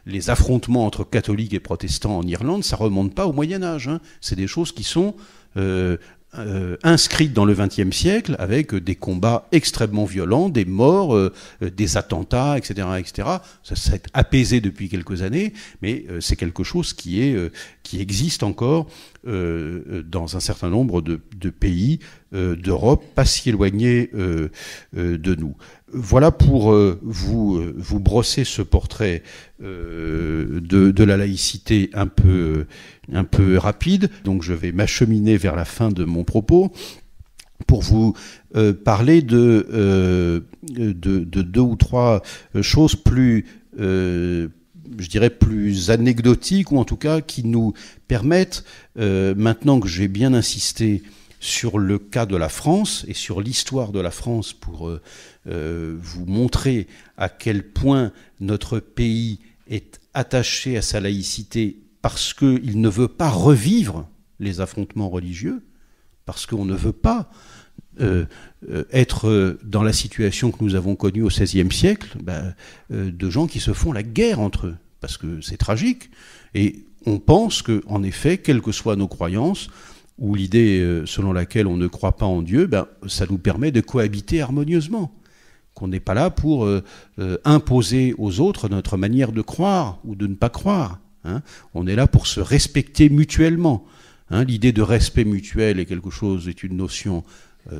les affrontements entre catholiques et protestants en Irlande, ça ne remonte pas au Moyen-Âge. Hein. C'est des choses qui sont inscrites dans le XXe siècle, avec des combats extrêmement violents, des morts, des attentats, etc., etc. Ça s'est apaisé depuis quelques années, mais c'est quelque chose qui existe encore dans un certain nombre de pays d'Europe, pas si éloignés de nous. Voilà pour vous brosser ce portrait de la laïcité un peu rapide. Donc je vais m'acheminer vers la fin de mon propos pour vous parler de deux ou trois choses plus, je dirais, plus anecdotiques, ou en tout cas qui nous permettent, maintenant que j'ai bien insisté sur le cas de la France et sur l'histoire de la France pour vous montrer à quel point notre pays est attaché à sa laïcité parce qu'il ne veut pas revivre les affrontements religieux, parce qu'on ne veut pas être dans la situation que nous avons connue au XVIe siècle, de gens qui se font la guerre entre eux, parce que c'est tragique. Et on pense qu'en effet, quelles que soient nos croyances, ou l'idée selon laquelle on ne croit pas en Dieu, ça nous permet de cohabiter harmonieusement. Qu'on n'est pas là pour imposer aux autres notre manière de croire ou de ne pas croire. Hein. On est là pour se respecter mutuellement. Hein. L'idée de respect mutuel est une notion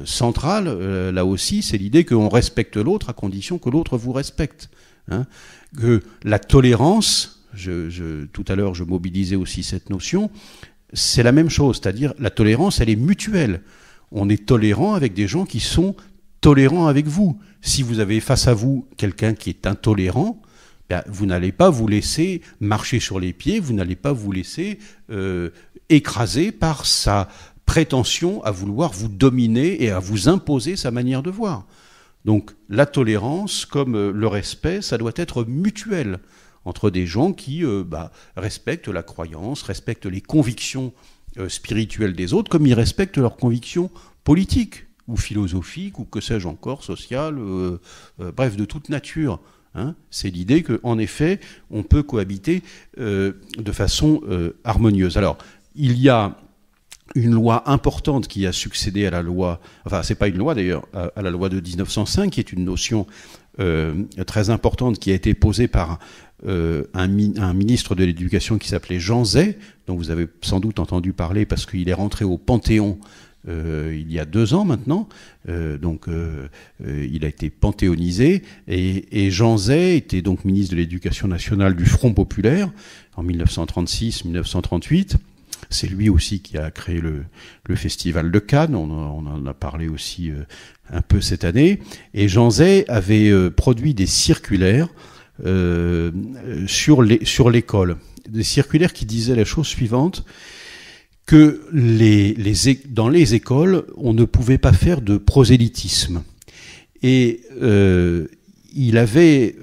centrale. Là aussi, c'est l'idée qu'on respecte l'autre à condition que l'autre vous respecte. Hein. Que la tolérance, tout à l'heure je mobilisais aussi cette notion, c'est la même chose, c'est-à-dire la tolérance, elle est mutuelle. On est tolérant avec des gens qui sont tolérants avec vous. Si vous avez face à vous quelqu'un qui est intolérant, vous n'allez pas vous laisser marcher sur les pieds, vous n'allez pas vous laisser écraser par sa prétention à vouloir vous dominer et à vous imposer sa manière de voir. Donc la tolérance, comme le respect, ça doit être mutuel entre des gens qui respectent la croyance, respectent les convictions spirituelles des autres, comme ils respectent leurs convictions politiques ou philosophiques, ou que sais-je encore, sociales, bref, de toute nature. Hein. C'est l'idée qu'en effet, on peut cohabiter de façon harmonieuse. Alors, il y a une loi importante qui a succédé à la loi, enfin, c'est pas une loi d'ailleurs, à la loi de 1905, qui est une notion très importante qui a été posée par un ministre de l'Éducation qui s'appelait Jean Zay, dont vous avez sans doute entendu parler parce qu'il est rentré au Panthéon il y a 2 ans maintenant, il a été panthéonisé, et Jean Zay était donc ministre de l'Éducation nationale du Front populaire en 1936-1938. C'est lui aussi qui a créé le Festival de Cannes, on en a parlé aussi un peu cette année, et Jean Zay avait produit des circulaires sur l'école, des circulaires qui disaient la chose suivante, que dans les écoles, on ne pouvait pas faire de prosélytisme. Et il avait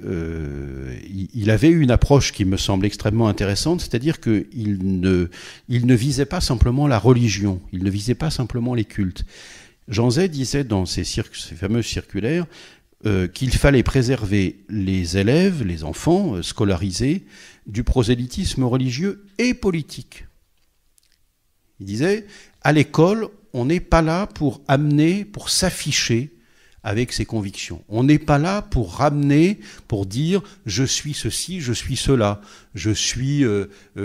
une approche qui me semble extrêmement intéressante, c'est-à-dire qu'il ne visait pas simplement la religion, il ne visait pas simplement les cultes. Jean Zay disait dans ces fameux circulaires qu'il fallait préserver les élèves, les enfants scolarisés, du prosélytisme religieux et politique. Il disait, à l'école, on n'est pas là pour s'afficher avec ses convictions. On n'est pas là pour ramener, pour dire je suis ceci, je suis cela, je suis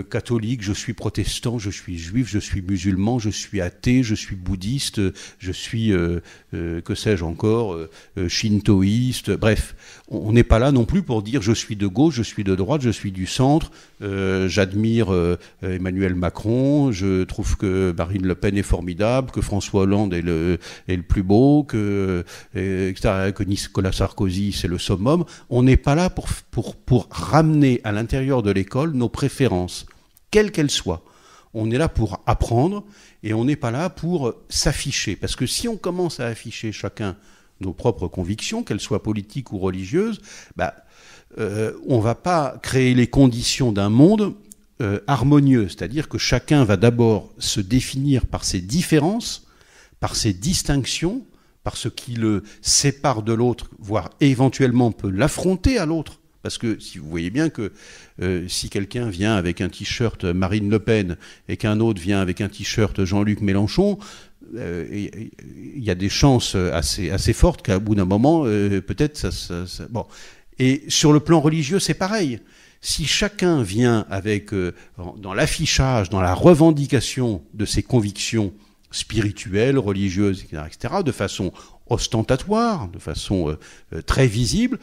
catholique, je suis protestant, je suis juif, je suis musulman, je suis athée, je suis bouddhiste, je suis, que sais-je encore, shintoïste, bref. On n'est pas là non plus pour dire je suis de gauche, je suis de droite, je suis du centre, j'admire Emmanuel Macron, je trouve que Marine Le Pen est formidable, que François Hollande est le plus beau, que Nicolas Sarkozy c'est le summum. On n'est pas là pour ramener à l'intérieur de l'école nos préférences, quelles qu'elles soient. On est là pour apprendre et on n'est pas là pour s'afficher. Parce que si on commence à afficher chacun nos propres convictions, qu'elles soient politiques ou religieuses, on ne va pas créer les conditions d'un monde harmonieux. C'est-à-dire que chacun va d'abord se définir par ses différences, par ses distinctions, par ce qui le sépare de l'autre, voire éventuellement peut l'affronter à l'autre. Parce que si vous voyez bien que si quelqu'un vient avec un t-shirt Marine Le Pen et qu'un autre vient avec un t-shirt Jean-Luc Mélenchon, il y a des chances assez fortes qu'à bout d'un moment, peut-être ça... Bon. Et sur le plan religieux, c'est pareil. Si chacun vient avec, dans l'affichage, dans la revendication de ses convictions spirituelles, religieuses, etc., de façon ostentatoire, de façon très visible,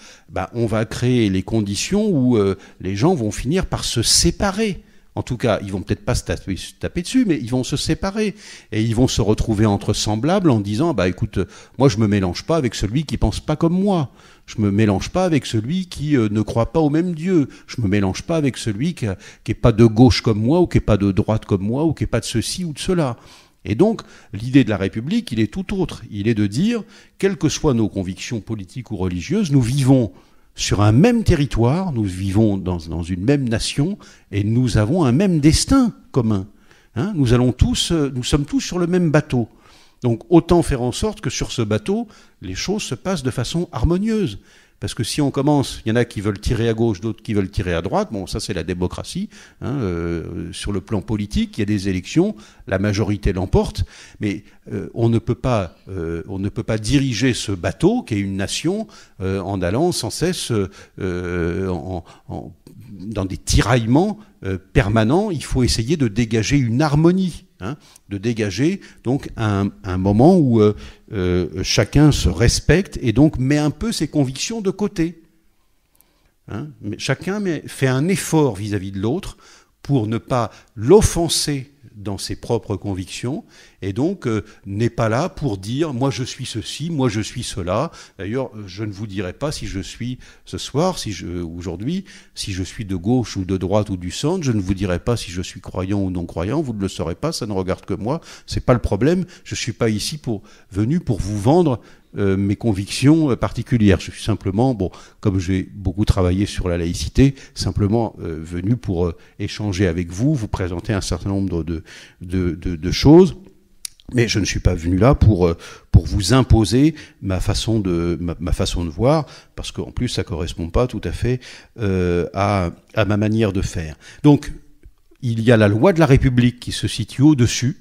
on va créer les conditions où les gens vont finir par se séparer. En tout cas, ils vont peut-être pas se taper dessus, mais ils vont se séparer. Et ils vont se retrouver entre semblables en disant, écoute, moi je me mélange pas avec celui qui pense pas comme moi. Je me mélange pas avec celui qui ne croit pas au même Dieu. Je me mélange pas avec celui qui est pas de gauche comme moi, ou qui est pas de droite comme moi, ou qui est pas de ceci ou de cela. Et donc, l'idée de la République, il est tout autre. Il est de dire, quelles que soient nos convictions politiques ou religieuses, nous vivons sur un même territoire, nous vivons dans une même nation, et nous avons un même destin commun. Hein, nous sommes tous sur le même bateau. Donc, autant faire en sorte que sur ce bateau, les choses se passent de façon harmonieuse. Parce que si on commence, il y en a qui veulent tirer à gauche, d'autres qui veulent tirer à droite. Bon, ça c'est la démocratie. Hein, sur le plan politique, il y a des élections, la majorité l'emporte, mais on ne peut pas diriger ce bateau, qui est une nation, en allant sans cesse dans des tiraillements permanents. Il faut essayer de dégager une harmonie. Hein, de dégager donc un moment où chacun se respecte et donc met un peu ses convictions de côté. Hein, mais chacun fait un effort vis-à-vis de l'autre pour ne pas l'offenser dans ses propres convictions, et donc n'est pas là pour dire « moi je suis ceci, moi je suis cela ». D'ailleurs, je ne vous dirai pas si je suis ce soir, aujourd'hui, si je suis de gauche ou de droite ou du centre, je ne vous dirai pas si je suis croyant ou non croyant, vous ne le saurez pas, ça ne regarde que moi, c'est pas le problème, je ne suis pas ici venu pour vous vendre mes convictions particulières. Je suis simplement, comme j'ai beaucoup travaillé sur la laïcité, simplement venu pour échanger avec vous, vous présenter un certain nombre de choses. Mais je ne suis pas venu là pour vous imposer ma façon de voir, parce qu'en plus ça ne correspond pas tout à fait à ma manière de faire. Donc il y a la loi de la République qui se situe au-dessus,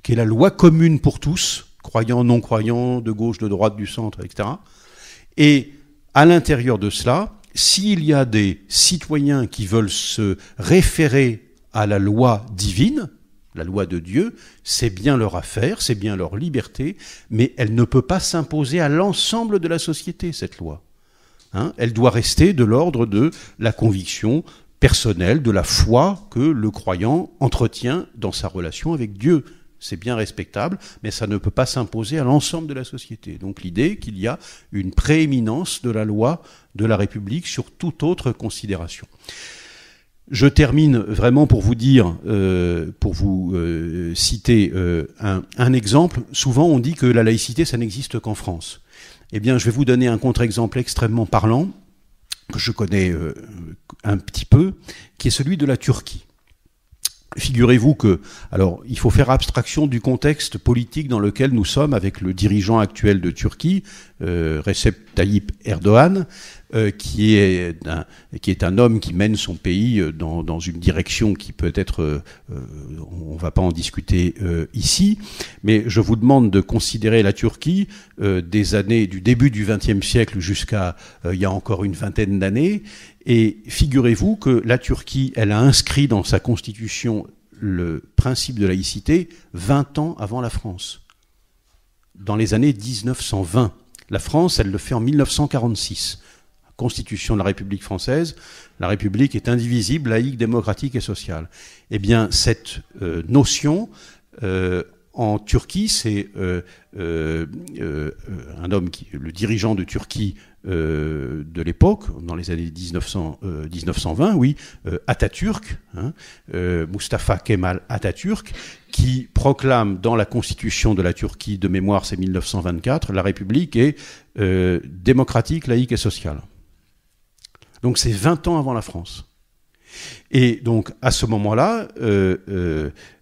qui est la loi commune pour tous, croyants, non-croyants, de gauche, de droite, du centre, etc. Et à l'intérieur de cela, s'il y a des citoyens qui veulent se référer à la loi divine, la loi de Dieu, c'est bien leur affaire, c'est bien leur liberté, mais elle ne peut pas s'imposer à l'ensemble de la société, cette loi. Hein, elle doit rester de l'ordre de la conviction personnelle, de la foi que le croyant entretient dans sa relation avec Dieu. C'est bien respectable, mais ça ne peut pas s'imposer à l'ensemble de la société. Donc l'idée qu'il y a une prééminence de la loi de la République sur toute autre considération. Je termine vraiment pour vous dire, pour vous citer un exemple. Souvent on dit que la laïcité, ça n'existe qu'en France. Eh bien, je vais vous donner un contre-exemple extrêmement parlant, que je connais un petit peu, qui est celui de la Turquie. Figurez-vous que, alors, il faut faire abstraction du contexte politique dans lequel nous sommes avec le dirigeant actuel de Turquie, Recep Tayyip Erdogan, qui est un homme qui mène son pays dans une direction qui peut être, on ne va pas en discuter ici, mais je vous demande de considérer la Turquie des années du début du XXe siècle jusqu'à il y a encore une vingtaine d'années. Et figurez-vous que la Turquie, elle a inscrit dans sa constitution le principe de laïcité 20 ans avant la France, dans les années 1920. La France, elle le fait en 1946. Constitution de la République française, la République est indivisible, laïque, démocratique et sociale. Eh bien, cette notion, en Turquie, c'est un homme, le dirigeant de Turquie, de l'époque, dans les années 1920, oui, Atatürk, Mustafa Kemal Atatürk, qui proclame dans la constitution de la Turquie, de mémoire c'est 1924, la République est démocratique, laïque et sociale. Donc c'est 20 ans avant la France. Et donc à ce moment-là,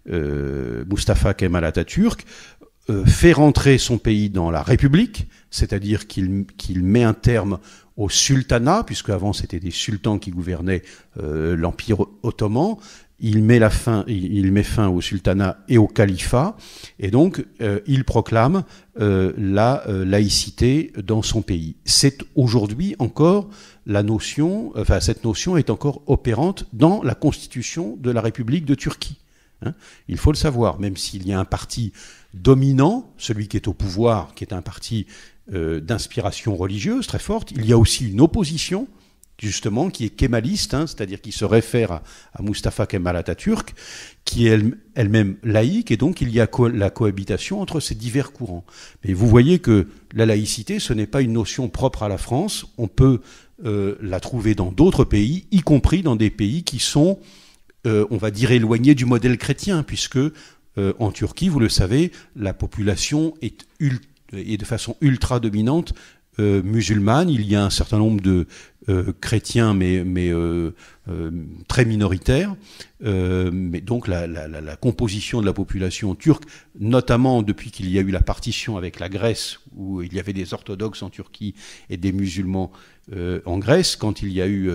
Mustafa Kemal Atatürk fait rentrer son pays dans la République, c'est-à-dire qu'il met un terme au sultanat, puisque avant c'était des sultans qui gouvernaient l'Empire ottoman. Il met fin au sultanat et au califat, et donc il proclame la laïcité dans son pays. C'est aujourd'hui encore cette notion est encore opérante dans la constitution de la République de Turquie. Hein, il faut le savoir, même s'il y a un parti dominant, celui qui est au pouvoir, qui est un parti d'inspiration religieuse très forte, il y a aussi une opposition, justement, qui est kémaliste, c'est-à-dire qui se réfère à Mustafa Kemal Atatürk, qui est elle-même laïque, et donc il y a la cohabitation entre ces divers courants. Mais vous voyez que la laïcité, ce n'est pas une notion propre à la France, on peut la trouver dans d'autres pays, y compris dans des pays qui sont, on va dire, éloignés du modèle chrétien, puisque en Turquie, vous le savez, la population est de façon ultra dominante musulmane. Il y a un certain nombre de chrétiens, mais très minoritaires. Mais donc la composition de la population turque, notamment depuis qu'il y a eu la partition avec la Grèce, où il y avait des orthodoxes en Turquie et des musulmans en Grèce, quand il y a eu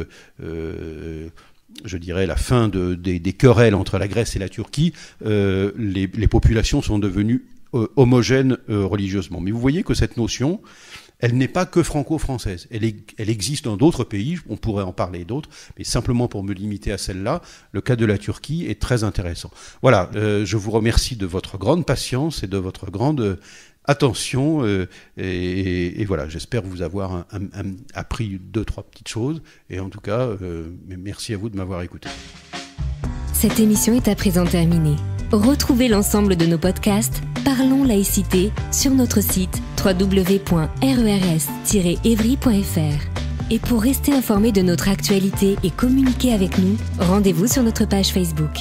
je dirais la fin des querelles entre la Grèce et la Turquie, les populations sont devenues homogènes religieusement. Mais vous voyez que cette notion, elle n'est pas que franco-française. Elle existe dans d'autres pays, on pourrait en parler d'autres, mais simplement pour me limiter à celle-là, le cas de la Turquie est très intéressant. Voilà, je vous remercie de votre grande patience et de votre grande attention. Et voilà, j'espère vous avoir appris 2-3 petites choses. Et en tout cas, merci à vous de m'avoir écouté. Cette émission est à présent terminée. Retrouvez l'ensemble de nos podcasts Parlons laïcité sur notre site www.rers-evry.fr. Et pour rester informé de notre actualité et communiquer avec nous, rendez-vous sur notre page Facebook.